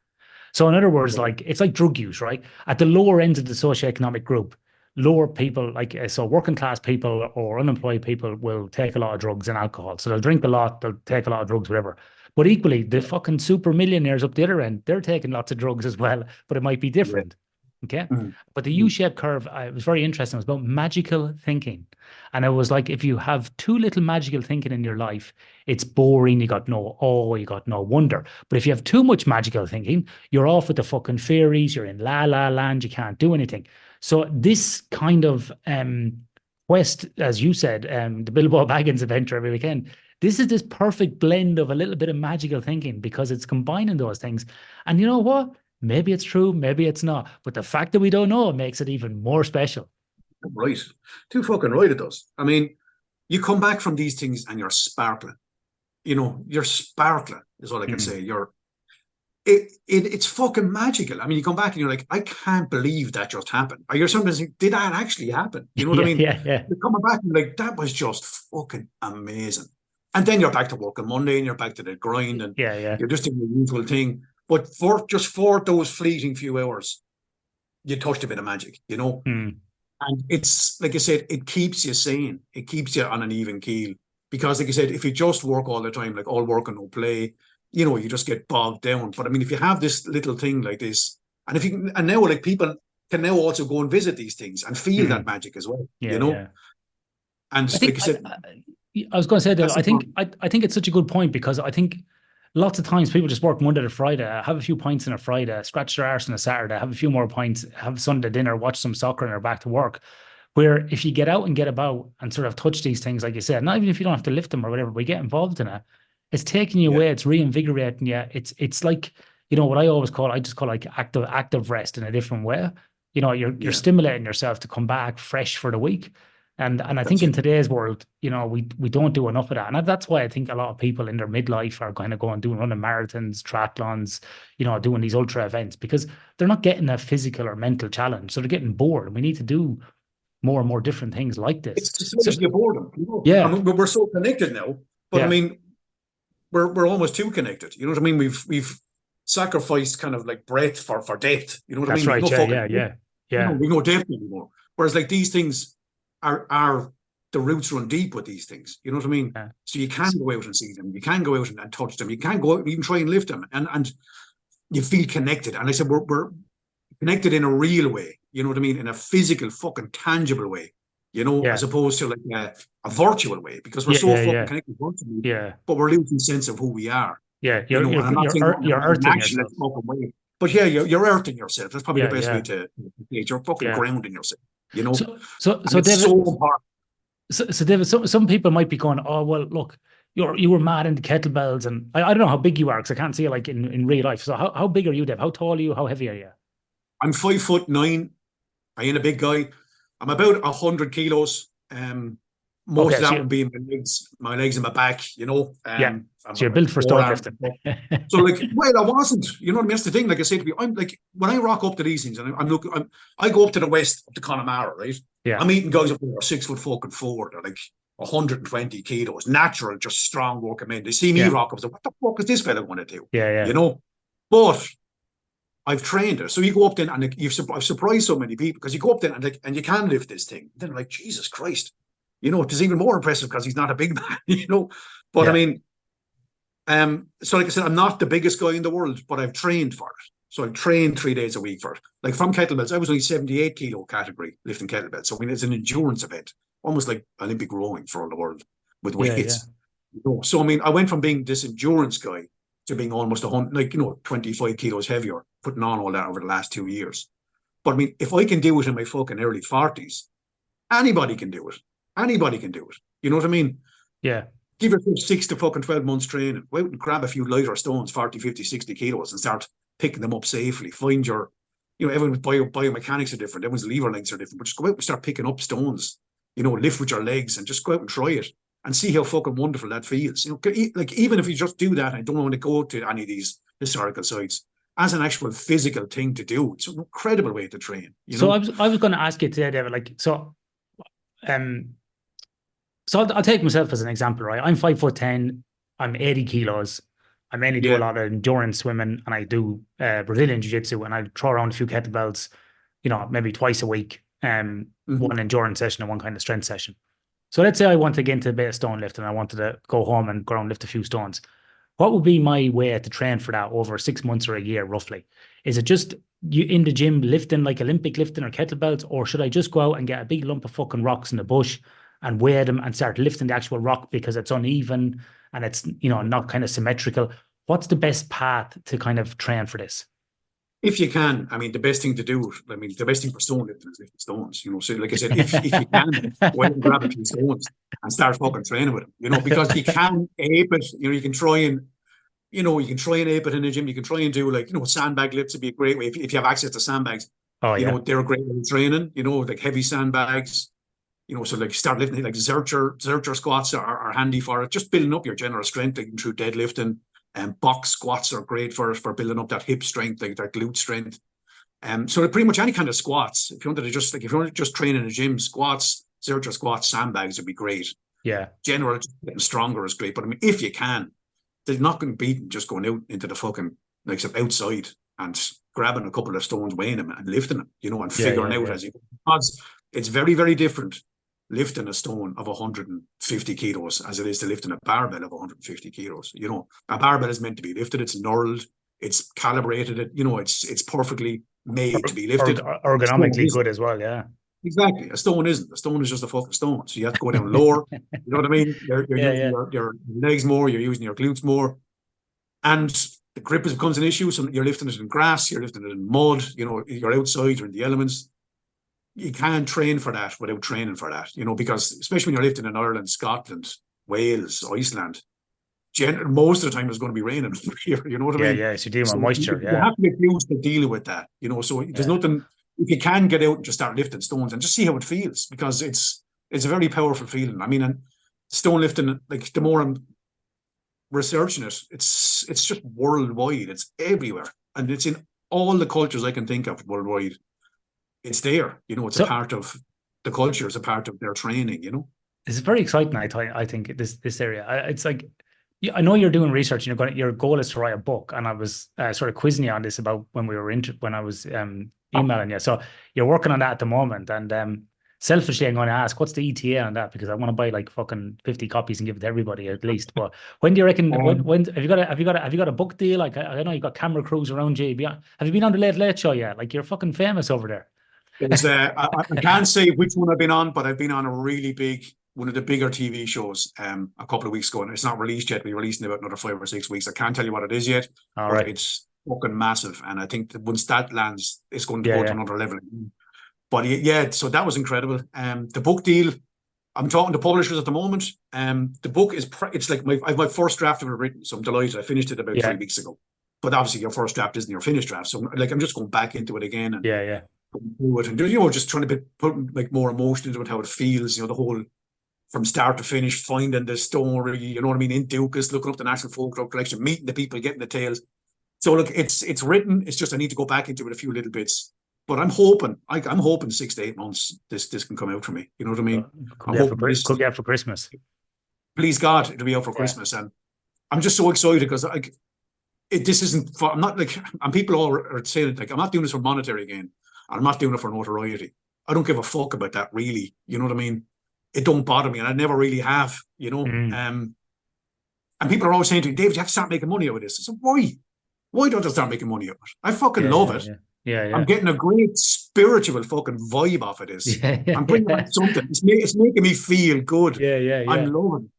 So in other words, like, it's like drug use, right? At the lower end of the socioeconomic group, lower people, like, so working class people or unemployed people will take a lot of drugs and alcohol. So they'll drink a lot, they'll take a lot of drugs, whatever. But equally, the fucking super millionaires up the other end, they're taking lots of drugs as well, but it might be different. Okay. But the U-shaped curve, it was very interesting. It was about magical thinking. And it was like, if you have too little magical thinking in your life, it's boring. You got no awe, you got no wonder. But if you have too much magical thinking, you're off with the fucking fairies, you're in la la land, you can't do anything. So this kind of quest, as you said, the Bilbo Baggins adventure every weekend, this is this perfect blend of a little bit of magical thinking, because it's combining those things. And you know what? Maybe it's true, maybe it's not. But the fact that we don't know makes it even more special. Right. Too fucking right it does. I mean, you come back from these things and you're sparkling. You're sparkling is all I can say. It's fucking magical. I mean, you come back and you're like, I can't believe that just happened. Or you're sometimes like, did that actually happen? You know what I mean? Yeah. You're coming back and you're like, that was just fucking amazing. And then you're back to work on Monday and you're back to the grind and you're just doing the usual thing. But for those fleeting few hours, you touched a bit of magic, And it's, like I said, it keeps you sane. It keeps you on an even keel. Because, like I said, if you just work all the time, like all work and no play, you just get bogged down. But I mean, if you have this little thing like this, and now, like, people can now also go and visit these things and feel that magic as well, And like I said, I was going to say that I think it's such a good point, because I think lots of times people just work Monday to Friday, have a few pints on a Friday, scratch their arse on a Saturday, have a few more pints, have Sunday dinner, watch some soccer, and are back to work. Where if you get out and get about and sort of touch these things, like you said, not even if you don't have to lift them or whatever, but you get involved in it, it's taking you away, it's reinvigorating you. It's like, what I always call, like active rest in a different way. You're stimulating yourself to come back fresh for the week. And I think in today's world, we don't do enough of that. And that's why I think a lot of people in their midlife are kind of running marathons, triathlons, doing these ultra events, because they're not getting a physical or mental challenge. So they're getting bored. And we need to do more and more different things like this. It's essentially boredom. Yeah. I mean, we're so connected now, but I mean, we're almost too connected. You know what I mean? We've sacrificed kind of like breadth for depth. You know what I mean? That's right. Yeah. We no depth anymore. Whereas, like, these things are the roots run deep with these things. You know what I mean? Yeah. So you can go out and see them. You can go out and touch them. You can go out, you can try and lift them, and you feel connected. And I said we're connected in a real way. You know what I mean? In a physical, fucking tangible way. As opposed to like a virtual way, because we're so fucking connected virtually. Yeah. But we're losing sense of who we are. Yeah. You're earthing yourself. But you're earthing yourself. That's probably the best way to you're fucking grounding yourself. So David, so important. So David, some people might be going, oh well, look, you were mad into kettlebells, and I don't know how big you are, because I can't see you like in real life. So how big are you, Dave? How tall are you? How heavy are you? I'm 5'9". I ain't a big guy. I'm about 100 kilos. Most of that would be my legs and my back, So you're built for stone lifting. So, like, well, I wasn't. You know what I mean? That's the thing. Like I said to you, I'm like, when I rock up to these things, and I go up to the west, up to Connemara, right? Yeah. I'm meeting guys up there 6'4", they're like 120 kilos, natural, just strong working men. They see me rock up, so what the fuck is this fella going to do? Yeah. But I've trained her. So you go up then, and like, I've surprised so many people, because you go up then and you can lift this thing. And then like, Jesus Christ, it's even more impressive because he's not a big man, But I mean, so like I said, I'm not the biggest guy in the world, but I've trained for it. So I've trained 3 days a week for it. Like, from kettlebells, I was only 78 kilo category lifting kettlebells. So I mean, it's an endurance event, almost like Olympic rowing for all the world with weights. So I mean, I went from being this endurance guy to being almost 25 kilos heavier, putting on all that over the last 2 years. But I mean, if I can do it in my fucking early 40s, anybody can do it. Anybody can do it. You know what I mean? Yeah. Give yourself 6 to fucking 12 months training. Go out and grab a few lighter stones, 40, 50, 60 kilos, and start picking them up safely. Find your, everyone's biomechanics are different. Everyone's lever lengths are different. But just go out and start picking up stones. Lift with your legs and just go out and try it and see how fucking wonderful that feels. Like even if you just do that, I don't want to go to any of these historical sites as an actual physical thing to do. It's an incredible way to train. So I was going to ask you today, David. Like so I'll take myself as an example, right? I'm 5'10", I'm 80 kilos. I mainly do a lot of endurance swimming, and I do Brazilian jiu-jitsu, and I throw around a few kettlebells, maybe twice a week. One endurance session and one kind of strength session. So let's say I want to get into a bit of stone lifting, and I wanted to go home and go around and lift a few stones. What would be my way to train for that over 6 months or a year, roughly? Is it just you in the gym lifting like Olympic lifting or kettlebells, or should I just go out and get a big lump of fucking rocks in the bush and weigh them and start lifting the actual rock because it's uneven and it's, not kind of symmetrical? What's the best path to kind of train for this? If you can, the best thing to do, the best thing for stone lifting is lifting stones, So like I said, if you can, go out and grab a few stones and start fucking training with them, because you can ape it, you can try and, ape it in the gym. You can try and do sandbag lifts would be a great way if you have access to sandbags. They're a great way of training, like heavy sandbags, so like start lifting, like Zercher squats are handy for it. Just building up your general strength, like through deadlifting. And box squats are great for building up that hip strength, like that glute strength. So pretty much any kind of squats. If you wanted to just train in a gym, squats, Zercher squats, sandbags would be great. Yeah. General getting stronger is great. But if you can, there's not going to beat just going out into the fucking outside and grabbing a couple of stones, weighing them and lifting them, and figuring out as you go. Because it's very, very different lifting a stone of 150 kilos as it is to lifting a barbell of 150 kilos. A barbell is meant to be lifted. It's knurled. It's calibrated. It's perfectly made to be lifted. Ergonomically good as well, yeah. Exactly. A stone isn't. A stone is just a fucking stone. So you have to go down lower. You know what I mean? You're using your legs more. You're using your glutes more. And the grip becomes an issue. So you're lifting it in grass. You're lifting it in mud. You're outside. You're in the elements. You can't train for that without training for that, because especially when you're lifting in Ireland, Scotland, Wales, Iceland, most of the time it's going to be raining here, you know what I mean? Yeah, so you're dealing with moisture, You have to get used to dealing with that, so there's nothing, if you can get out and just start lifting stones and just see how it feels, because it's a very powerful feeling. And stone lifting, like the more I'm researching it, it's just worldwide, it's everywhere, and it's in all the cultures I can think of worldwide. It's there, it's a part of the culture, it's a part of their training, It's very exciting. I think this area. It's like, I know you're doing research, and your goal is to write a book. And I was sort of quizzing you on this about when I was emailing you. So you're working on that at the moment. And selfishly, I'm going to ask, what's the ETA on that? Because I want to buy like fucking 50 copies and give it to everybody at least. But when do you reckon? When have you got a book deal? Like I know you got camera crews around you. Have you been on the Late Late Show yet? Like you're fucking famous over there. I can't say which one I've been on, but I've been on one of the bigger TV shows a couple of weeks ago, and it's not released yet. We're releasing in about another 5 or 6 weeks. I can't tell you what it is yet. All right. It's fucking massive, and I think that once that lands, it's going to go to another level. But so that was incredible. The book deal, I'm talking to publishers at the moment. The book is it's like I have my first draft of it written, so I'm delighted. I finished it about 3 weeks ago. But obviously, your first draft isn't your finished draft, so I'm just going back into it again and do it, and just trying to put like more emotion into it, how it feels, the whole from start to finish, finding the story, you know what I mean, in Dukas, looking up the National Folklore Collection, meeting the people, getting the tales. So look, it's written. It's just I need to go back into it a few little bits. But I'm hoping 6 to 8 months this can come out for me. You know what I mean? Could be out for Christmas. Please God, it'll be out for Christmas, and I'm just so excited because this isn't. I'm not like, and people all are saying like I'm not doing this for monetary gain. I'm not doing it for notoriety. I don't give a fuck about that, really. You know what I mean? It don't bother me, and I never really have, And people are always saying to me, David, you have to start making money out of this. I said, why? Why don't I start making money out of it? I fucking love it. Yeah. I'm getting a great spiritual fucking vibe off of this. I'm bringing back something. It's making me feel good. Yeah. I'm loving it.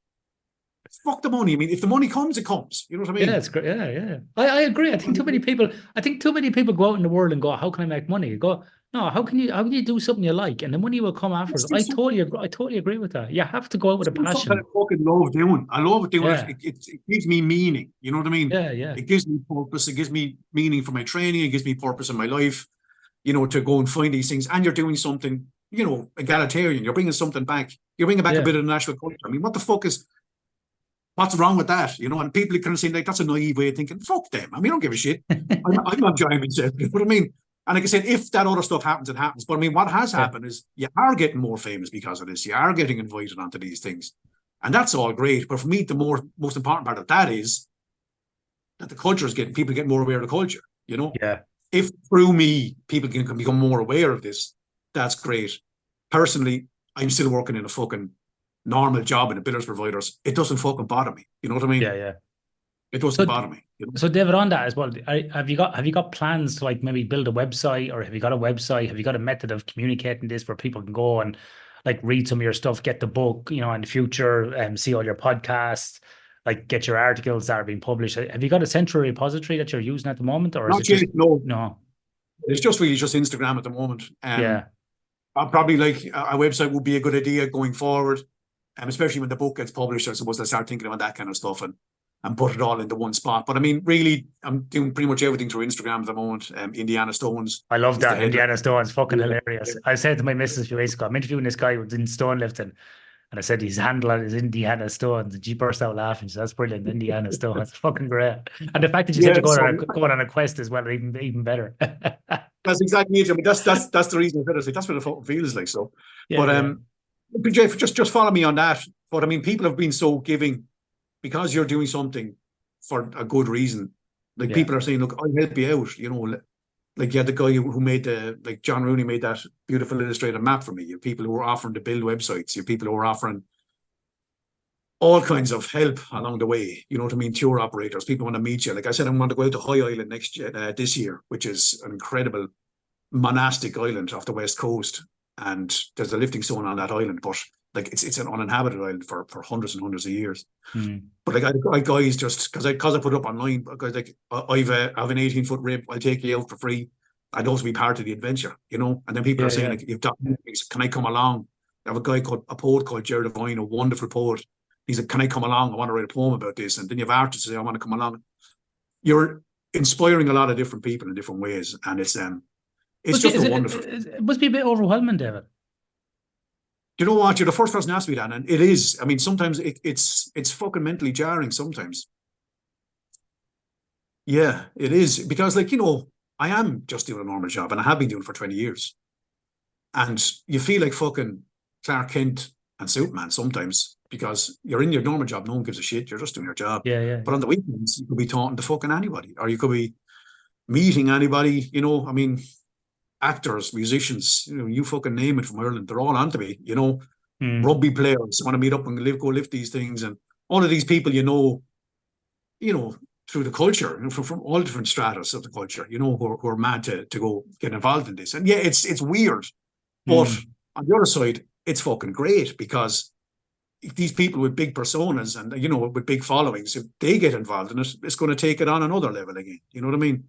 Fuck the money. I mean, if the money comes, it comes. You know what I mean? Yeah, it's great. Yeah. I agree. I think too many people go out in the world and go, how can I make money? You go, No, how can you do something you like and the money will come afterwards? I totally agree with that. You have to go out with a passion. Something I fucking love doing. I love doing Yeah. it. It gives me meaning. You know what I mean? Yeah, yeah. It gives me purpose. It gives me meaning for my training. It gives me purpose in my life, you know, to go and find these things. And you're doing something, you know, egalitarian. You're bringing something back. You're bringing back a bit of the national culture. I mean, what's wrong with that? You know, and people kind of say, like, that's a naive way of thinking. Fuck them. I mean, I don't give a shit. I'm not enjoying myself. You know what I mean? And like I said, if that other stuff happens, it happens. But I mean, what has happened is you are getting more famous because of this. You are getting invited onto these things. And that's all great. But for me, the most important part of that is that the culture is people get more aware of the culture, you know? Yeah. If through me, people can become more aware of this, that's great. Personally, I'm still working in a fucking normal job in the builders providers. It doesn't fucking bother me. You know what I mean? Yeah, yeah. It doesn't bother me. You know? So David, on that as well, have you got plans to like maybe build a website, or have you got a website? Have you got a method of communicating this where people can go and like read some of your stuff, get the book, you know, in the future, see all your podcasts, like get your articles that are being published? Have you got a central repository that you're using at the moment, or is Not it yet, just no? It's just really just Instagram at the moment. Yeah. I'll probably like a website would be a good idea going forward, especially when the book gets published. I suppose I'll start thinking about that kind of stuff and put it all into one spot. But I mean, really, I'm doing pretty much everything through Instagram at the moment. Indiana Stones. I love that. head Indiana Stones, fucking Yeah. hilarious. I said to my missus a few weeks ago, I'm interviewing this guy who's in stone lifting, and I said his handle is Indiana Stones, and she burst out laughing. She said, that's brilliant, Indiana Stones. It's fucking great. And the fact that you said you're going on a quest as well, even better. That's exactly it. I mean, that's the reason I said that's what it fucking feels like. So, Yeah, but Jeff, just follow me on that. But I mean, people have been so giving because you're doing something for a good reason. Like people are saying, look, I'll help you out. You know, like you had the guy who made like John Rooney made that beautiful illustrated map for me. You have people who were offering to build websites. You have people who were offering all kinds of help along the way. You know what I mean? Tour operators, people want to meet you. Like I said, I'm going to go out to High Island this year, which is an incredible monastic island off the west coast. And there's a lifting zone on that island, but like it's an uninhabited island for hundreds and hundreds of years. But like I guys just because I put it up online because like I have an 18-foot rib, I'll take you out for free. I'd also be part of the adventure, you know. And then people are saying like, you've documentaries, can I come along? I have a poet called Jared Devine, a wonderful poet. He's like, can I come along? I want to write a poem about this. And then you have artists say, I want to come along. You're inspiring a lot of different people in different ways, and it's just wonderful. It must be a bit overwhelming, David. You know what? You're the first person to ask me that, and it is. I mean, sometimes it's fucking mentally jarring. Sometimes, yeah, it is because, like, you know, I am just doing a normal job, and I have been doing it for 20 years, and you feel like fucking Clark Kent and Superman sometimes because you're in your normal job. No one gives a shit. You're just doing your job. Yeah. But on the weekends, you could be talking to fucking anybody, or you could be meeting anybody. You know, I mean, actors, musicians, you know, you fucking name it from Ireland, they're all onto me, you know. Rugby players want to meet up and go lift these things, and all of these people, you know, through the culture, you know, from all different stratas of the culture, you know, who are mad to go get involved in this. And yeah, it's weird, but on the other side, it's fucking great because if these people with big personas and, you know, with big followings, if they get involved in it, it's going to take it on another level again. You know what I mean?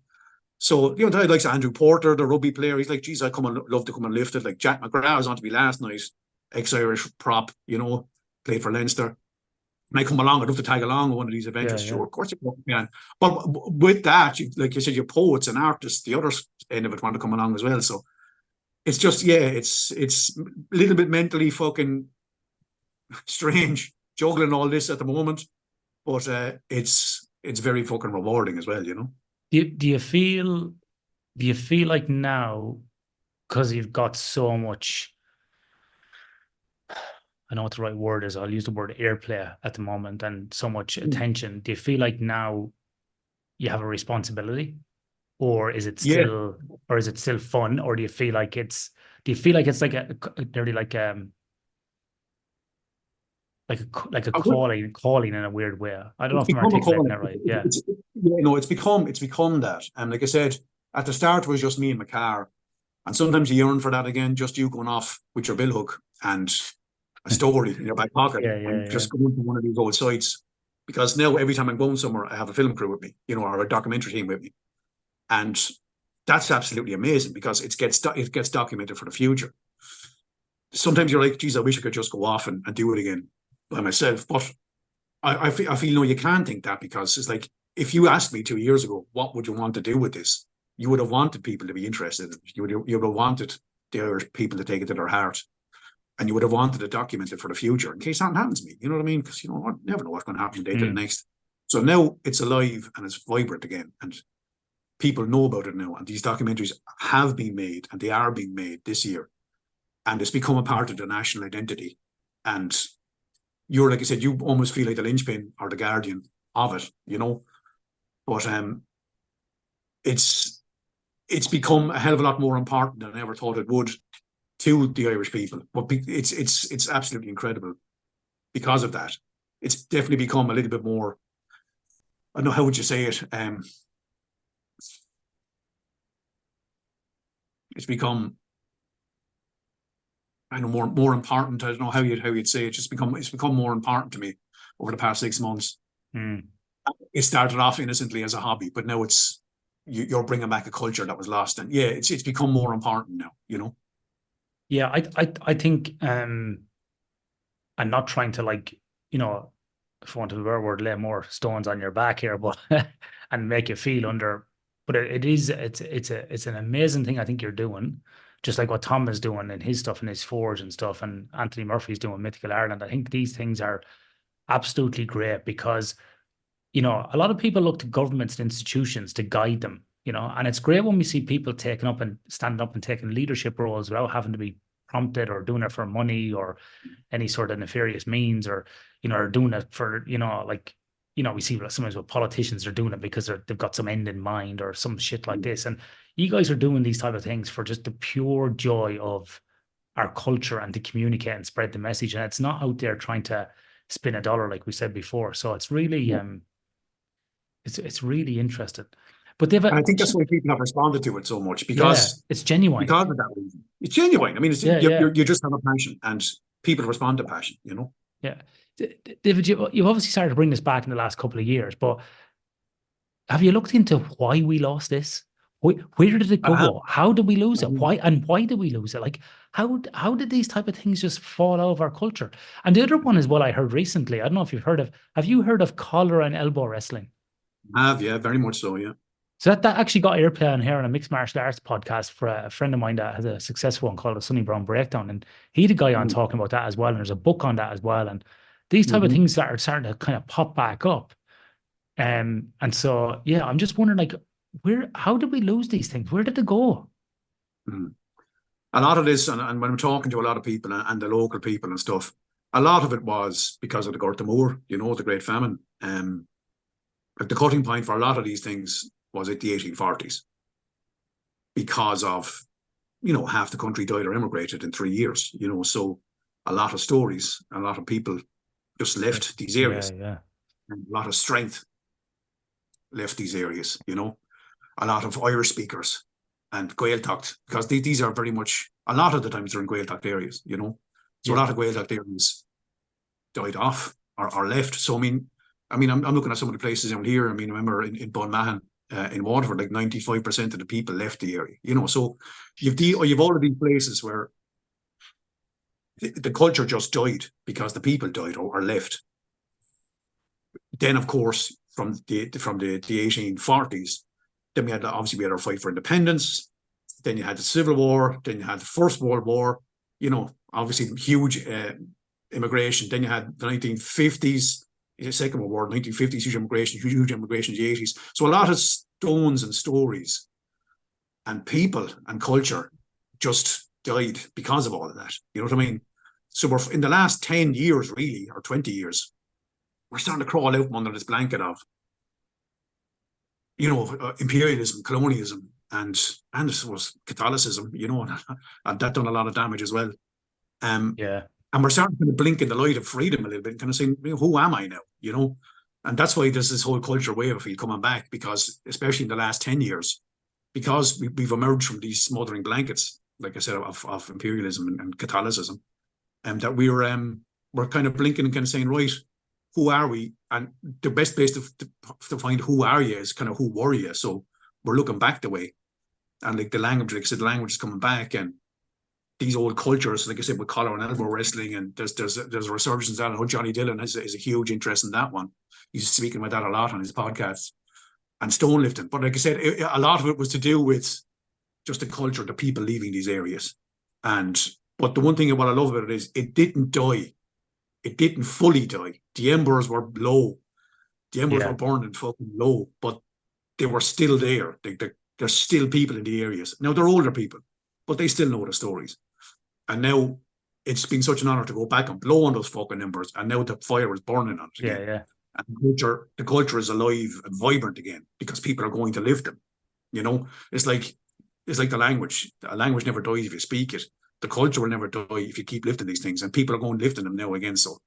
So, you know, like Andrew Porter, the rugby player, he's like, geez, love to come and lift it. Like Jack McGrath was on to me last night, ex-Irish prop, you know, played for Leinster. And I come along, I'd love to tag along with one of these adventures. Sure, of course you can. But with that, like you said, your poets and artists, the other end of it want to come along as well. So it's just, yeah, it's a little bit mentally fucking strange juggling all this at the moment. But it's very fucking rewarding as well, you know. Do you feel like now, because you've got so much, I know what the right word is, I'll use the word airplay at the moment, and so much attention, do you feel like now you have a responsibility, or is it still fun, or do you feel like it's like nearly like a calling in a weird way? I don't know if I'm articulating that right. Yeah. It's become that. And like I said, at the start it was just me and my car. And sometimes you yearn for that again, just you going off with your billhook and a story in your back pocket and just going to one of these old sites. Because now every time I'm going somewhere, I have a film crew with me, you know, or a documentary team with me. And that's absolutely amazing because it gets documented for the future. Sometimes you're like, geez, I wish I could just go off and do it again by myself. But I feel no, you can't think that, because it's like, if you asked me 2 years ago, what would you want to do with this? You would have wanted people to be interested. You would have wanted the Irish people to take it to their heart. And you would have wanted to document it for the future in case something happens to me. You know what I mean? Because, you know, I never know what's going to happen from day to the next. So now it's alive and it's vibrant again. And people know about it now. And these documentaries have been made, and they are being made this year. And it's become a part of the national identity. And you're, like I said, you almost feel like the linchpin or the guardian of it, you know. But it's become a hell of a lot more important than I ever thought it would to the Irish people. But it's absolutely incredible because of that. It's definitely become a little bit more, I don't know, how would you say it? It's become, I know, more important. I don't know how you'd say it. It's become more important to me over the past 6 months. It started off innocently as a hobby, but now you're bringing back a culture that was lost, and yeah, it's become more important now. You know. Yeah, I think I'm not trying to, like, you know, if I want to word, lay more stones on your back here, but and make you feel under. But it's an amazing thing I think you're doing, just like what Tom is doing in his stuff and his Forge and stuff, and Anthony Murphy's doing Mythical Ireland. I think these things are absolutely great because, you know, a lot of people look to governments and institutions to guide them, you know, and it's great when we see people taking up and standing up and taking leadership roles without having to be prompted or doing it for money or any sort of nefarious means, or, you know, or doing it for, you know, like, you know, we see sometimes with politicians are doing it because they've got some end in mind or some shit like this. And you guys are doing these type of things for just the pure joy of our culture and to communicate and spread the message. And it's not out there trying to spin a dollar, like we said before. So it's really, it's really interesting. But and I think that's why people have responded to it so much, because it's genuine. Because of that reason, it's genuine. I mean, you just have a passion, and people respond to passion. You know. Yeah, David, you've obviously started to bring this back in the last couple of years, but have you looked into why we lost this? Where did it go? How did we lose it? Why did we lose it? Like, how did these type of things just fall out of our culture? And the other one is what I heard recently. I don't know if you've heard of. Have you heard of collar and elbow wrestling? Yeah, very much so, yeah. So that actually got airplay on here on a mixed martial arts podcast for a friend of mine that has a successful one called the Sonny Brown Breakdown. And he had a guy on talking about that as well. And there's a book on that as well. And these type of things that are starting to kind of pop back up. And so, yeah, I'm just wondering, like, how did we lose these things? Where did they go? A lot of this, and when I'm talking to a lot of people and the local people and stuff, a lot of it was because of the Gorta Moor, you know, the Great Famine. Like the cutting point for a lot of these things was at the 1840s, because of, you know, half the country died or immigrated in 3 years, you know, so a lot of stories, a lot of people just left these areas. Yeah. And a lot of strength left these areas, you know, a lot of Irish speakers and Gaeltacht, because these are very much, a lot of the times they're in Gaeltacht areas, you know, so a lot of Gaeltacht areas died off or left. So I mean, I'm looking at some of the places down here. I mean, I remember in Bunmahan, in Waterford, like 95% of the people left the area, you know. So you've all of these places where the culture just died because the people died or left. Then, of course, from the 1840s, then we had our fight for independence. Then you had the Civil War. Then you had the First World War. You know, obviously huge immigration. Then you had the 1950s. The Second World War, 1950s, huge immigration in the 80s. So a lot of stones and stories and people and culture just died because of all of that. You know what I mean? So we're in the last 10 years, really, or 20 years, we're starting to crawl out from under this blanket of, you know, imperialism, colonialism, and this was Catholicism, you know, and that done a lot of damage as well. And we're starting to blink in the light of freedom a little bit and kind of saying, who am I now? You know? And that's why there's this whole culture wave, I feel, coming back, because especially in the last 10 years, because we've emerged from these smothering blankets, like I said, of imperialism and Catholicism, and that we're kind of blinking and kind of saying, right, who are we? And the best place to find who are you is kind of who were you. So we're looking back the way. And like the language, like I said, the language is coming back, and these old cultures, like I said, with collar and elbow wrestling, and there's a resurgence out. I know Johnny Dillon is a huge interest in that one. He's speaking about that a lot on his podcasts, and stone lifting. But like I said, a lot of it was to do with just the culture, the people leaving these areas. But the one thing what I love about it is it didn't die. It didn't fully die. The embers were low. The embers were burning fucking low, but they were still there. There's still people in the areas. Now they're older people, but they still know the stories. And now it's been such an honor to go back and blow on those fucking embers. And now the fire is burning on it again. Yeah. And the culture is alive and vibrant again because people are going to live them. You know, it's like the language. A language never dies if you speak it. The culture will never die if you keep lifting these things, and people are going lifting them now again. So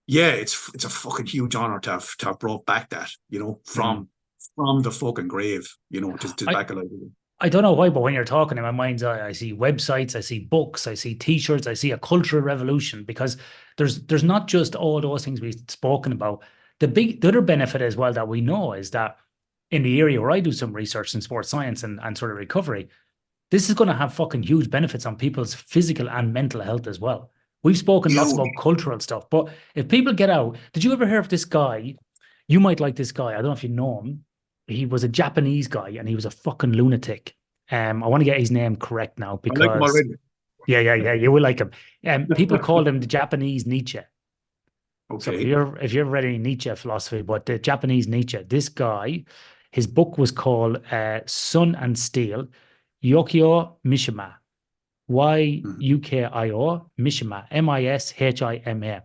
yeah, it's a fucking huge honor to have brought back that, you know, from the fucking grave, you know, to back alive again. I don't know why, but when you're talking in my mind's eye, I see websites, I see books, I see T-shirts, I see a cultural revolution, because there's not just all those things we've spoken about. The other benefit as well that we know is that in the area where I do some research in sports science and sort of recovery, this is going to have fucking huge benefits on people's physical and mental health as well. We've spoken lots about cultural stuff, but if people get out, did you ever hear of this guy? You might like this guy. I don't know if you know him. He was a Japanese guy and he was a fucking lunatic. I want to get his name correct now because I like him already. Yeah, you will like him. People called him the Japanese Nietzsche. Okay. So if you've read any Nietzsche philosophy, but the Japanese Nietzsche, this guy, his book was called Sun and Steel, Yokio Mishima. Yukio Mishima, Mishima.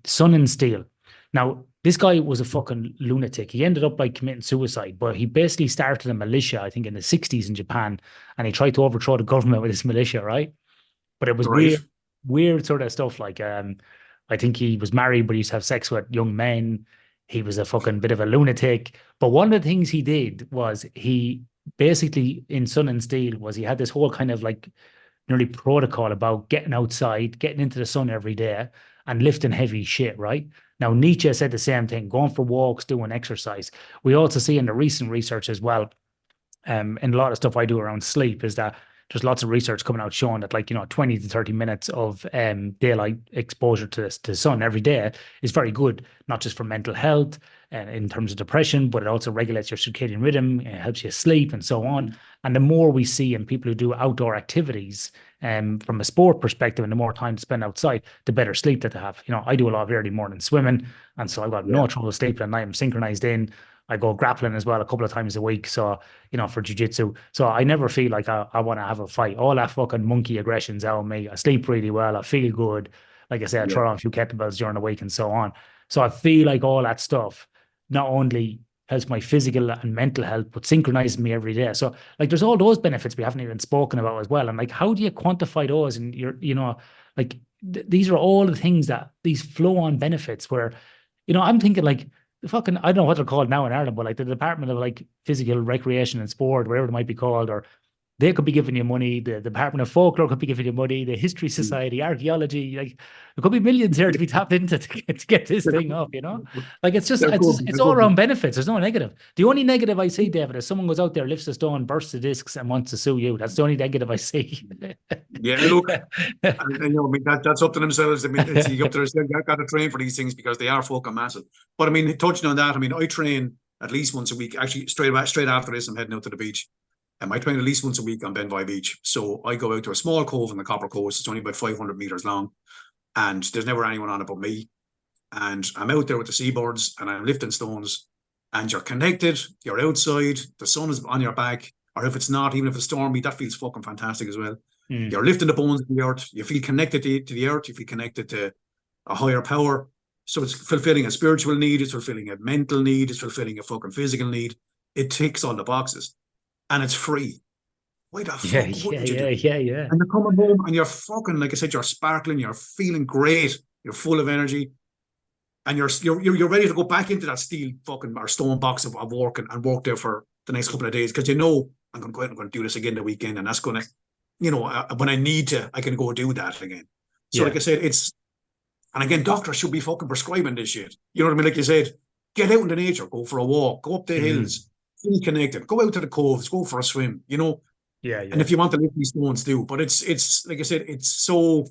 Sun and Steel. Now, this guy was a fucking lunatic. He ended up like committing suicide, but he basically started a militia, I think in the 60s in Japan, and he tried to overthrow the government with this militia, right? But it was weird sort of stuff. Like, I think he was married, but he used to have sex with young men. He was a fucking bit of a lunatic. But one of the things he did was he basically, in Sun and Steel, was he had this whole kind of like nearly protocol about getting outside, getting into the sun every day and lifting heavy shit, right? Now, Nietzsche said the same thing, going for walks, doing exercise. We also see in the recent research as well, and a lot of stuff I do around sleep, is that there's lots of research coming out showing that, like, 20 to 30 minutes of daylight exposure to the sun every day is very good, not just for mental health and in terms of depression, but it also regulates your circadian rhythm, it helps you sleep and so on. And the more we see in people who do outdoor activities, from a sport perspective, and the more time to spend outside, the better sleep that they have. I do a lot of early morning swimming, and so I've got no trouble sleeping at night. I'm synchronized in. I go grappling as well a couple of times a week. So, for jiu-jitsu. So I never feel like I want to have a fight. All that fucking monkey aggression's out of me. I sleep really well. I feel good. Like I said, I throw on a few kettlebells during the week and so on. So I feel like all that stuff not only helps my physical and mental health, but synchronizes me every day. So like there's all those benefits we haven't even spoken about as well. And like, how do you quantify those? And these are all the things that these flow on benefits where, I'm thinking like, fucking, I don't know what they're called now in Ireland, but like the Department of like Physical Recreation and Sport, whatever it might be called, or they could be giving you money. The Department of Folklore could be giving you money. The History Society, archaeology, like there could be millions here to be tapped into to get this thing up. Like it's all around benefits. There's no negative. The only negative I see, David, is someone goes out there, lifts a stone, bursts the discs, and wants to sue you. That's the only negative I see. Yeah, look, that's up to themselves. I mean, it's up to themselves. I've got to train for these things because they are fucking massive. But I mean, touching on that, I train at least once a week. Actually, straight after this, I'm heading out to the beach. I train at least once a week on Benvoy Beach. So I go out to a small cove on the Copper Coast. It's only about 500 meters long. And there's never anyone on it but me. And I'm out there with the seabirds and I'm lifting stones. And you're connected. You're outside. The sun is on your back. Or if it's not, even if it's stormy, that feels fucking fantastic as well. You're lifting the bones of the earth. You feel connected to the earth. You feel connected to a higher power. So it's fulfilling a spiritual need. It's fulfilling a mental need. It's fulfilling a fucking physical need. It ticks all the boxes. And it's free. Why the fuck wouldn't you do it? Yeah. And you're coming home and you're fucking, like I said, you're sparkling, you're feeling great, you're full of energy, and you're ready to go back into that steel fucking or stone box of work and work there for the next couple of days because I'm going to go out and I'm going to do this again the weekend, and that's going to, when I need to, I can go do that again. So like I said, and again, doctors should be fucking prescribing this shit. You know what I mean? Like you said, get out into nature, go for a walk, go up the hills. Feel connected. Go out to the coves. Go for a swim. Yeah, And yeah. if you want to lift these stones, do. But it's like I said, it's so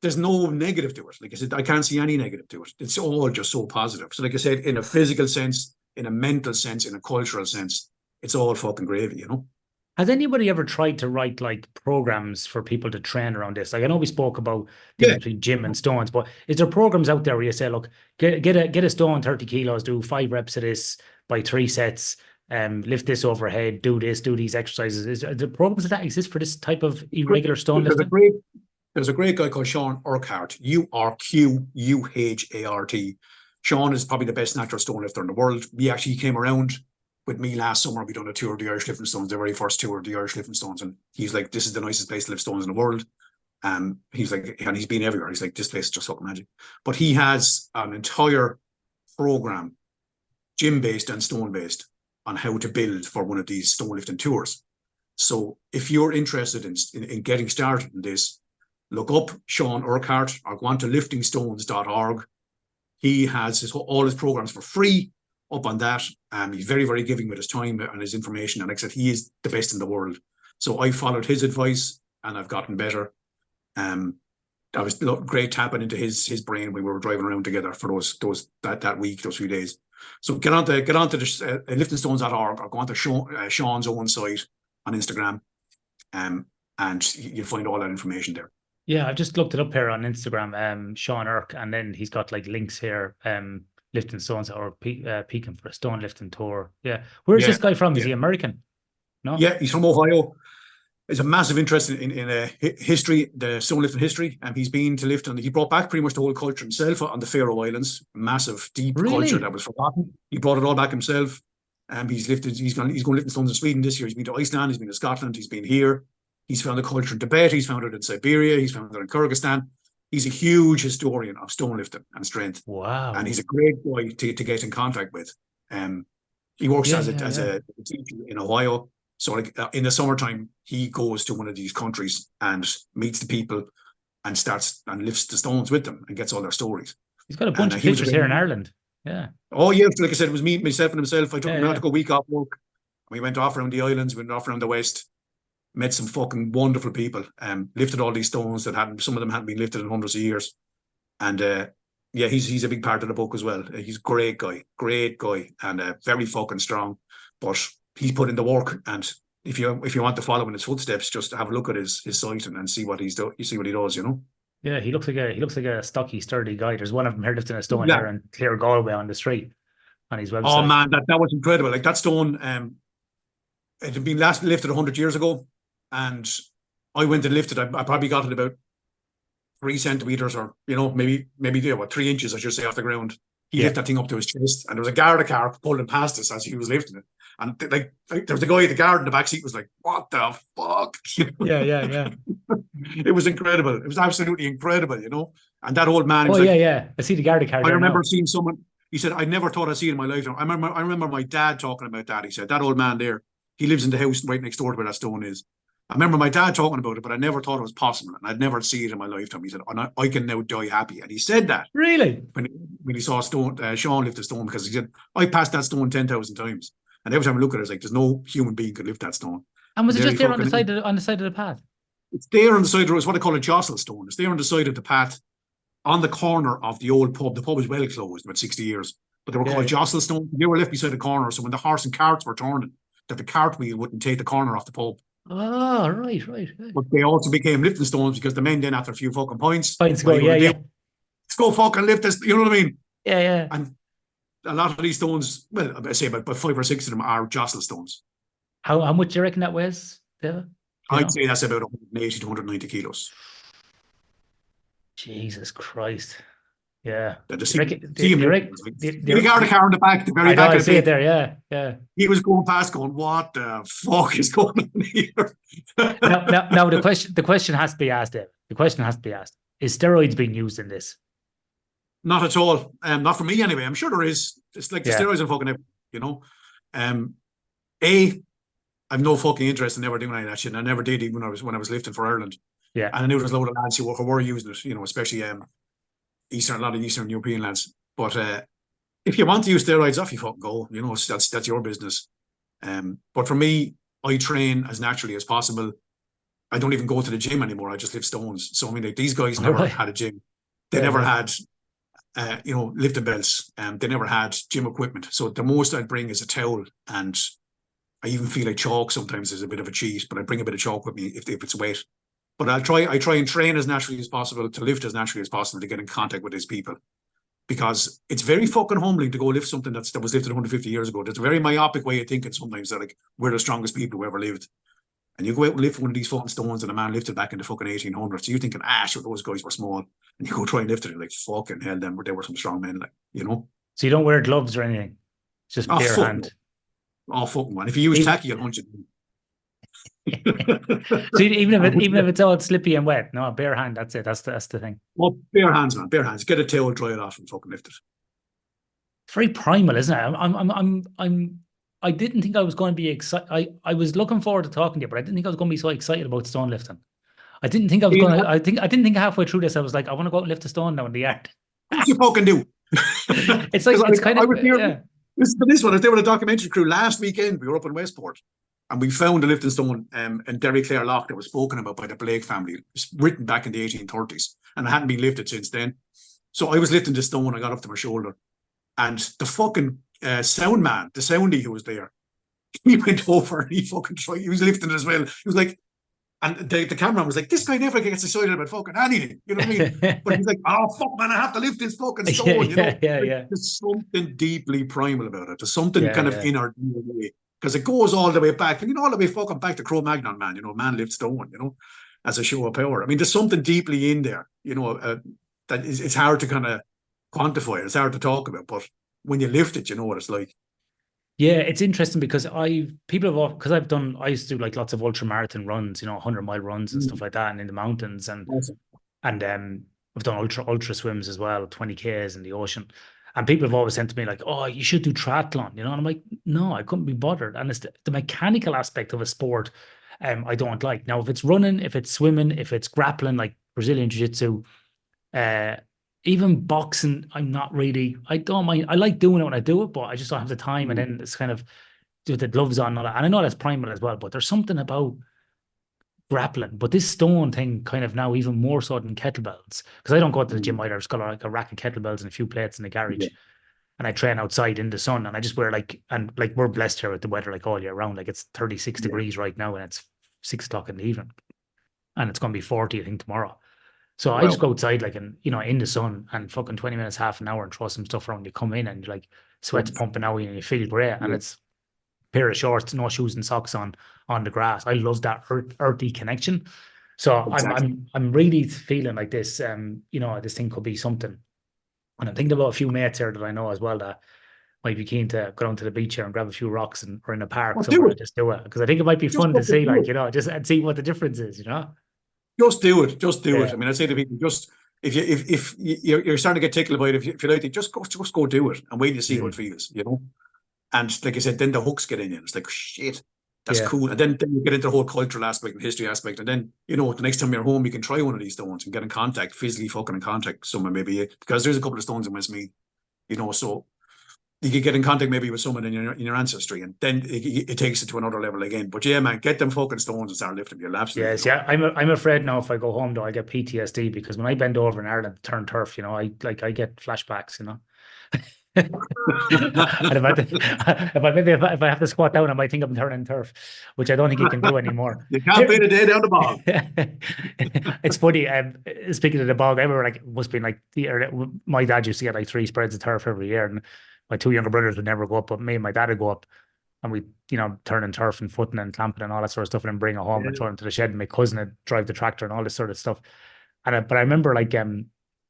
there's no negative to it. Like I said, I can't see any negative to it. It's all just so positive. So like I said, in a physical sense, in a mental sense, in a cultural sense, it's all fucking gravy, you know? Has anybody ever tried to write like programs for people to train around this? Like I know we spoke about Yeah. difference between gym and stones, but is there programs out there where you say, look, get a stone 30 kilos, do 5 reps of this by 3 sets, lift this overhead, do this, do these exercises? Are there programs that exist for this type of irregular stone There's a lifting? great there's a great guy called Sean Urquhart, Urquhart. Sean is probably the best natural stone lifter in the world. He actually came around with me last summer. We done a tour of the Irish Lifting Stones, the very first tour of the Irish Lifting Stones, and he's like, "This is the nicest place to lift stones in the world." He's like, and he's been everywhere. He's like, "This place is just fucking magic." But he has an entire program, gym based and stone based, on how to build for one of these stone lifting tours. So if you're interested in getting started in this, look up Sean Urquhart or go on to liftingstones.org. He has all his programs for free up on that. He's very, very giving with his time and his information. And like I said, he is the best in the world. So I followed his advice and I've gotten better. I was great tapping into his brain. We were driving around together for that week, those few days. So get onto the liftingstones.org or go onto Sean's own site on Instagram, and you'll find all that information there. Yeah, I've just looked it up here on Instagram, Sean Irk, and then he's got like links here, lifting stones or peaking for a stone lifting tour. Yeah. Where's this guy from? Is he American? No? Yeah, he's from Ohio. There's a massive interest in history, the stone lifting history. And he's been to lift, and he brought back pretty much the whole culture himself on the Faroe Islands. Massive, deep culture that was forgotten. He brought it all back himself. He's going lifting stones in Sweden this year. He's been to Iceland, he's been to Scotland, he's been here. He's found the culture in Tibet, he's found it in Siberia, he's found it in Kyrgyzstan. He's a huge historian of stone lifting and strength. Wow. And he's a great guy to get in contact with. He works as a teacher in Ohio. So like in the summertime, he goes to one of these countries and meets the people and starts and lifts the stones with them and gets all their stories. He's got a bunch of pictures here in Ireland. Yeah. Oh yeah, like I said, it was me, myself and himself. I took him out to go a week off work. We went off around the islands, we went off around the west, met some fucking wonderful people, lifted all these stones that some of them hadn't been lifted in hundreds of years. And yeah, he's a big part of the book as well. He's a great guy, and very fucking strong. But he's put in the work, and if you want to follow in his footsteps, just have a look at his site and see what he's do. You see what he does, you know. Yeah, he looks like a stocky, sturdy guy. There's one of them here lifting a stone here in Clear Galway on the street on his website. Oh man, that was incredible. Like that stone, it had been last lifted 100 years ago, and I went and lifted. I probably got it about 3 centimeters, or maybe 3 inches, I should say, off the ground. He lifted that thing up to his chest, and there was a Garda car pulling past us as he was lifting it. And like there was a guy at the guard in the back seat was like, "What the fuck?" Yeah. It was incredible. It was absolutely incredible, you know. And that old man. I see the Garda car. I remember seeing someone. He said, "I never thought I'd see it in my lifetime." I remember my dad talking about that. He said, "That old man there, he lives in the house right next door to where that stone is." I remember my dad talking about it, but I never thought it was possible, and I'd never see it in my lifetime. He said, "I can now die happy," and he said that really when he saw Sean lift a stone, because he said, "I passed that stone 10,000 times." And every time I look at it, it's like there's no human being could lift that stone. And was it just there on the side of the path? It's there on the side of it's what they call a jostle stone. It's there on the side of the path, on the corner of the old pub. The pub was well closed, about 60 years, but they were called jostle stones. They were left beside the corner, so when the horse and carts were turning, that the cart wheel wouldn't take the corner off the pub. Oh, right. But they also became lifting stones because the men then, after a few fucking points, go, let's go fucking lift this. You know what I mean? Yeah. And a lot of these stones, well, I say about 5 or 6 of them are jostle stones. How much do you reckon that weighs, David? I'd say that's about 180 to 190 kilos. Jesus Christ. Yeah. The Garda car in the back, the very back. I see it there, yeah. He was going past going, "What the fuck is going on here?" now the question has to be asked, David. The question has to be asked. Is steroids being used in this? Not at all. Not for me anyway. I'm sure there is. It's like the steroids are fucking everything, you know. I've no fucking interest in never doing any of that shit. And I never did, even when I was lifting for Ireland. Yeah. And I knew there was a load of lads who were using it, you know, especially a lot of Eastern European lads. But if you want to use steroids, off you fucking go. You know, that's your business. But for me, I train as naturally as possible. I don't even go to the gym anymore. I just lift stones. So I mean, like, these guys never had a gym. They never had, lifting belts. They never had gym equipment. So the most I'd bring is a towel, and I even feel like chalk sometimes is a bit of a cheat. But I bring a bit of chalk with me if it's wet. But I try and train as naturally as possible, to lift as naturally as possible, to get in contact with these people, because it's very fucking humbling to go lift something that was lifted 150 years ago. That's a very myopic way of thinking sometimes, that like, we're the strongest people who ever lived. And you go out and lift one of these fucking stones that a man lifted back in the fucking 1800s. So you're thinking, sure, those guys were small. And you go try and lift it, and like, fucking hell, they were some strong men, like, you know. So you don't wear gloves or anything? It's just bare hand. Oh, fucking man. If you use tacky, I'll hunch it. So even if it's all slippy and wet, no, bare hand, that's it. That's the thing. Well, bare hands, man. Bare hands. Get a towel, dry it off, and fucking lift it. It's very primal, isn't it? I didn't think I was going to be excited. I was looking forward to talking to you, but I didn't think I was going to be so excited about stone lifting. I didn't think I was going to. I didn't think halfway through this I was like, I want to go out and lift a stone now in the yard. What you fucking do? It's like, it's kind of. This one, I was there with a documentary crew last weekend. We were up in Westport, and we found a lifting stone in Derry Clare Loch that was spoken about by the Blake family. It was written back in the 1830s, and it hadn't been lifted since then. So I was lifting the stone. I got up to my shoulder, and the fucking sound man, the soundie who was there, he went over and he fucking tried. He was lifting it as well. He was like, and the cameraman was like, this guy never gets excited about fucking anything. You know what I mean? But he's like, oh, fuck, man, I have to lift this fucking stone. There's something deeply primal about it. There's something kind of in our DNA, because it goes all the way back. And, all the way fucking back to Cro-Magnon, man. Man lifts stone, as a show of power. I mean, there's something deeply in there, that it's hard to kind of quantify. It's hard to talk about. But when you lift it, you know what it's like. Yeah, it's interesting because I used to do like lots of ultra marathon runs, 100-mile runs and stuff like that, and in the mountains, and I've done ultra swims as well, 20Ks in the ocean. And people have always said to me like, oh, you should do triathlon, and I'm like, no, I couldn't be bothered. And it's the mechanical aspect of a sport I don't like. Now, if it's running, if it's swimming, if it's grappling, like Brazilian Jiu-Jitsu, even boxing, I don't mind. I like doing it when I do it, but I just don't have the time. And then it's kind of with the gloves on and all that. And I know that's primal as well, but there's something about grappling. But this stone thing kind of now even more so than kettlebells, because I don't go to the gym either. I've just got like a rack of kettlebells and a few plates in the garage. Yeah. And I train outside in the sun, and I just wear we're blessed here with the weather like all year round. Like it's 36 degrees right now, and it's 6 o'clock in the evening, and it's going to be 40, I think, tomorrow. So I just go outside in the sun and fucking 20 minutes, half an hour, and throw some stuff around. You come in and like sweat's pumping out and you feel great. And it's a pair of shorts, no shoes and socks on the grass. I love that earthy connection. So I'm really feeling like this, this thing could be something. And I'm thinking about a few mates here that I know as well that might be keen to go down to the beach here and grab a few rocks or in a park somewhere and just do it. Because I think it might be fun to see, just and see what the difference is, Just do it. Just do it. I mean, I say to people, just if you're starting to get tickled by it, if you like it, just go do it and wait to see how it feels, And like I said, then the hooks get in you. It's like, shit, that's cool. And then you get into the whole cultural aspect and history aspect. And then, the next time you're home, you can try one of these stones and get in contact, physically fucking in contact with someone, maybe, because there's a couple of stones in Westmeath, so you could get in contact maybe with someone in your ancestry, and then it takes it to another level again. But yeah, man, get them fucking stones and start lifting. You'll absolutely. Yes, yeah. I'm afraid now if I go home though, I get PTSD, because when I bend over in Ireland to turn turf, I get flashbacks, and if I have to squat down, I might think I'm turning turf, which I don't think you can do anymore. You can't beat a day down the bog. It's funny. Speaking of the bog, I remember must be my dad used to get like 3 spreads of turf every year, and my 2 younger brothers would never go up, but me and my dad would go up, and we, turning turf and footing and clamping and all that sort of stuff, and then bring it home and throw it into the shed, and my cousin would drive the tractor and all this sort of stuff. But I remember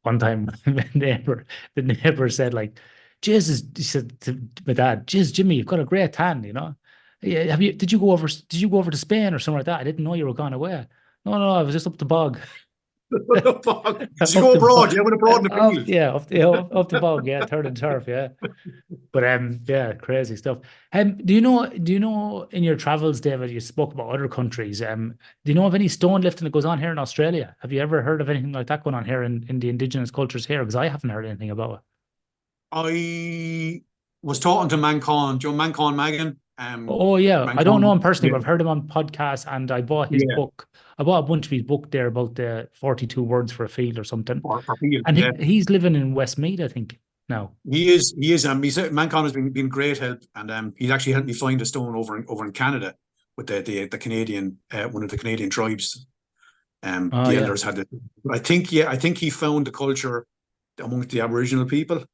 one time the neighbor said Jesus, he said to my dad, "Jeez, Jimmy, you've got a great tan, Yeah, did you go over to Spain or something like that? I didn't know you were gone away." No, I was just up the bog. Did you go abroad? You went abroad in the field. Yeah, up the bog, turning turf, yeah. But crazy stuff. Do you know in your travels, David, you spoke about other countries. Do you know of any stone lifting that goes on here in Australia? Have you ever heard of anything like that going on here in the indigenous cultures here? Because I haven't heard anything about it. I was talking to Mancawn, Mancawn Magan, Oh yeah, I don't know him personally, Yeah, but I've heard him on podcasts, and I bought his yeah, book. I bought a bunch of his book there about the 42 words for a field or something. for field, And yeah. he's living in Westmead, I think, now. He is. He's Mancon has been great help, and he's actually helped me find a stone over in Canada with the Canadian one of the Canadian tribes. Oh The yeah, elders had it. I think he found the culture amongst the Aboriginal people.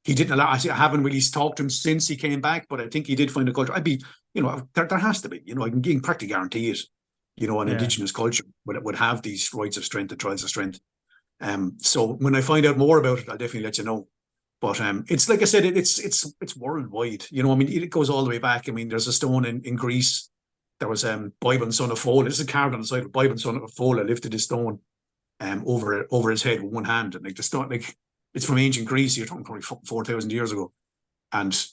He didn't allow. I haven't really talked to him since he came back, but I think he did find a culture. There has to be. I can practically guarantee it. An yeah. Indigenous culture would have these rights of strength and trials of strength. So when I find out more about it, I'll definitely let you know. But it's like I said, it's worldwide. It goes all the way back. There's a stone in Greece. There was Bible and son of Fola. This is carved on the side of Bible and son of Fola lifted his stone over his head with one hand, and like the stone, like it's from ancient Greece. You're talking probably 4,000 years ago, and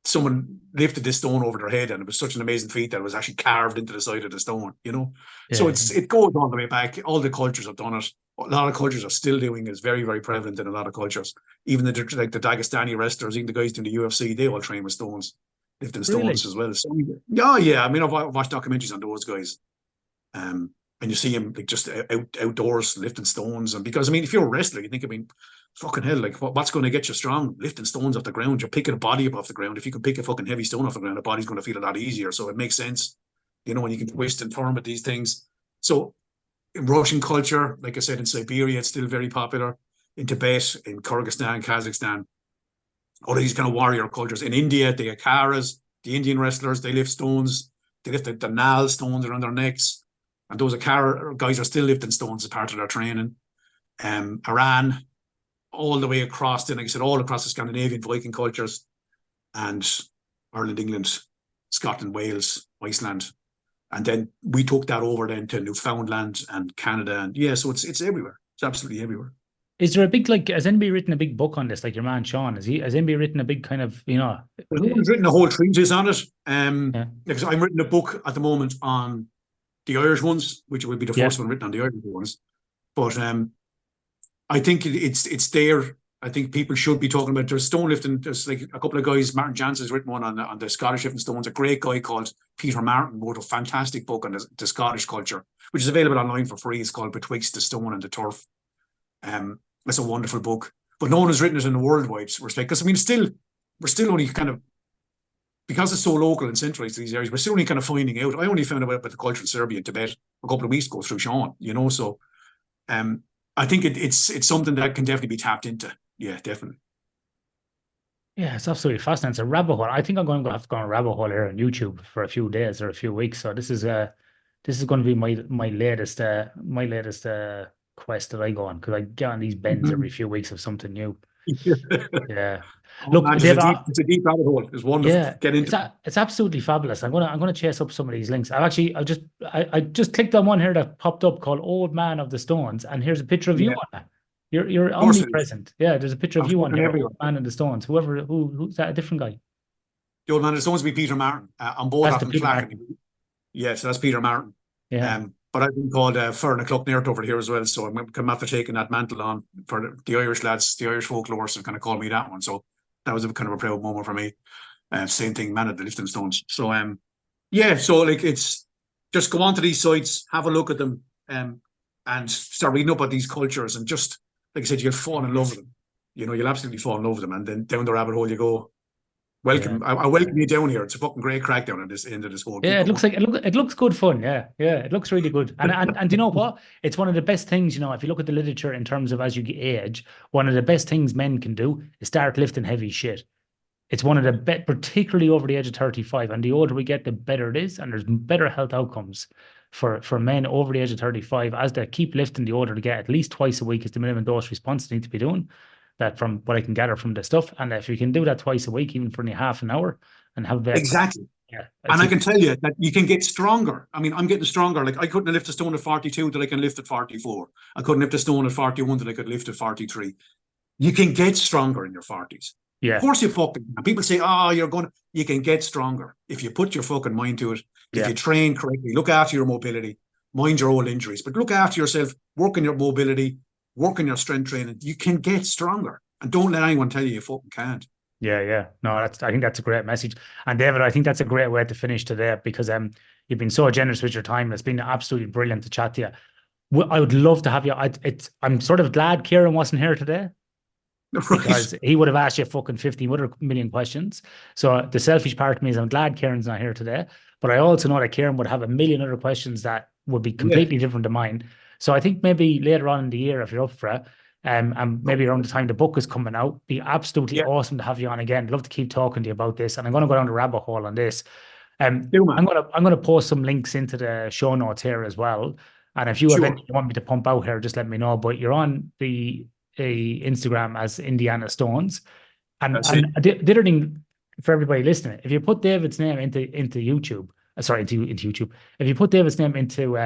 someone lifted this stone over their head, and it was such an amazing feat that it was actually carved into the side of the stone. So Yeah. it goes all the way back. All the cultures have done it. A lot of cultures are still doing it. It's very, very prevalent in a lot of cultures. Even the Dagestani wrestlers, even the guys doing the UFC, they all train with stones, lifting Really? stones as well. So, yeah. I've watched documentaries on those guys. And you see him like just outdoors lifting stones. And because if you're a wrestler, you think, fucking hell, like what's going to get you strong? Lifting stones off the ground. You're picking a body up off the ground. If you can pick a fucking heavy stone off the ground, the body's going to feel a lot easier. So it makes sense, when you can twist and turn with these things. So in Russian culture, like I said, in Siberia, it's still very popular. In Tibet, in Kyrgyzstan, Kazakhstan, all these kind of warrior cultures. In India, the Akaras, the Indian wrestlers, they lift stones. They lift the Nal stones around their necks. And those Akara guys are still lifting stones as part of their training. Iran, all the way across, like I said, all across the Scandinavian Viking cultures, and Ireland, England, Scotland, Wales, Iceland. And then we took that over then to Newfoundland and Canada. And yeah, so it's everywhere. It's absolutely everywhere. Is there a big, has anybody written a big book on this, like your man Sean? Has anybody written a big kind of, Well, no one's written a whole treatise on it. Yeah. Because I'm writing a book at the moment on the Irish ones, which will be the first one written on the Irish ones. But I think it's there. I think people should be talking about. There's stone lifting. There's like a couple of guys. Martin Jansen's written one on the Scottish lifting stones. A great guy called Peter Martin wrote a fantastic book on the Scottish culture, which is available online for free. It's called Betwixt the Stone and the Turf. It's a wonderful book, but no one has written it in a worldwide respect. Because we're still only kind of, because it's so local and centralized to these areas, we're still only kind of finding out. I only found out about the culture in Serbia and Tibet a couple of weeks ago through Sean. So I think it's something that can definitely be tapped into. Yeah, definitely. Yeah, it's absolutely fascinating. It's a rabbit hole. I think I'm going to have to go on a rabbit hole here on YouTube for a few days or a few weeks. So this is going to be my latest quest that I go on, because I get on these bends every few weeks of something new. Yeah. Look, man, Dave, it's a deep rabbit hole. It's wonderful. yeah, Get into it's absolutely fabulous. I'm gonna chase up some of these links. I just clicked on one here that popped up called Old Man of the Stones, and here's a picture of you on it. You're omnipresent. Yeah, there's a picture of you on here, Old Man of the Stones. Who's that? A different guy? The Old Man of the Stones will be Peter Martin. On board That's off the Peter Martin. Yeah, so that's Peter Martin. Yeah. But I've been called Fern Cluck Naird over here as well, so I'm come after taking that mantle on for the Irish lads, the Irish folklorists have kind of called me that one. So that was a kind of a proud moment for me. Same thing, man at the lifting stones. So yeah, so like it's just go onto these sites, have a look at them, and start reading up about these cultures, and just like I said, you'll fall in love with them. You'll absolutely fall in love with them, and then down the rabbit hole you go. Welcome, I welcome you down here. It's a fucking great crack down at this end of this whole. Yeah, it looks good fun. Yeah, it looks really good. And you know what? It's one of the best things. If you look at the literature in terms of as you age, one of the best things men can do is start lifting heavy shit. It's one of the best, particularly over the age of 35. And the older we get, the better it is, and there's better health outcomes for men over the age of 35 as they keep lifting. The older they get, at least twice a week is the minimum dose response they need to be doing. That from what I can gather from the stuff, and if you can do that twice a week, even for only half an hour, and have that exactly. Yeah, and I can tell you that you can get stronger. I'm getting stronger. Like I couldn't lift a stone at 42 that I can lift at 44. I couldn't lift a stone at 41 that I could lift at 43. You can get stronger in your 40s. Yeah. Of course you fucking can. People say, you can get stronger if you put your fucking mind to it. If you train correctly, look after your mobility, mind your old injuries, but look after yourself, work on your mobility, work on your strength training. You can get stronger. And don't let anyone tell you fucking can't. Yeah. No, I think that's a great message. And David, I think that's a great way to finish today because you've been so generous with your time. It's been absolutely brilliant to chat to you. I would love to have you. I'm sort of glad Kieran wasn't here today because he would have asked you fucking 50 other million questions. So the selfish part of me is I'm glad Kieran's not here today, but I also know that Kieran would have a million other questions that would be completely different to mine. So I think maybe later on in the year, if you're up for it, and maybe around the time the book is coming out, be absolutely awesome to have you on again. Love to keep talking to you about this, and I'm going to go down the rabbit hole on this. I'm gonna post some links into the show notes here as well. And if you have anything you want me to pump out here, just let me know. But you're on the Instagram as Indiana Stones, and the other thing for everybody listening, if you put David's name into YouTube, into YouTube, if you put David's name into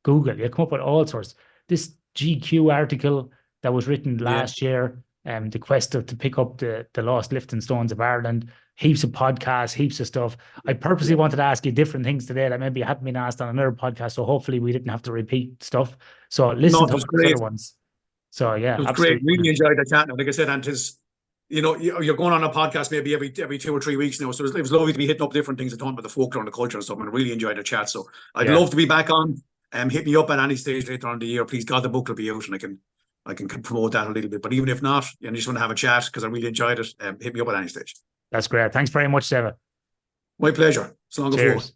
Google, you'll come up with all sorts. This GQ article that was written last year, the quest to pick up the lost Lifting Stones of Ireland, heaps of podcasts, heaps of stuff. I purposely wanted to ask you different things today that maybe hadn't been asked on another podcast, so hopefully we didn't have to repeat stuff. So listen to the other ones. So yeah, it was great. Really enjoyed the chat. Like I said, and you're going on a podcast maybe every 2 or 3 weeks now. So it was lovely to be hitting up different things and talking about the folklore and the culture and stuff. And I really enjoyed the chat. So I'd love to be back on. Hit me up at any stage later on in the year. Please God, the book will be out and I can promote that a little bit. But even if not, and you just want to have a chat because I really enjoyed it, hit me up at any stage. That's great. Thanks very much, David. My pleasure. So long as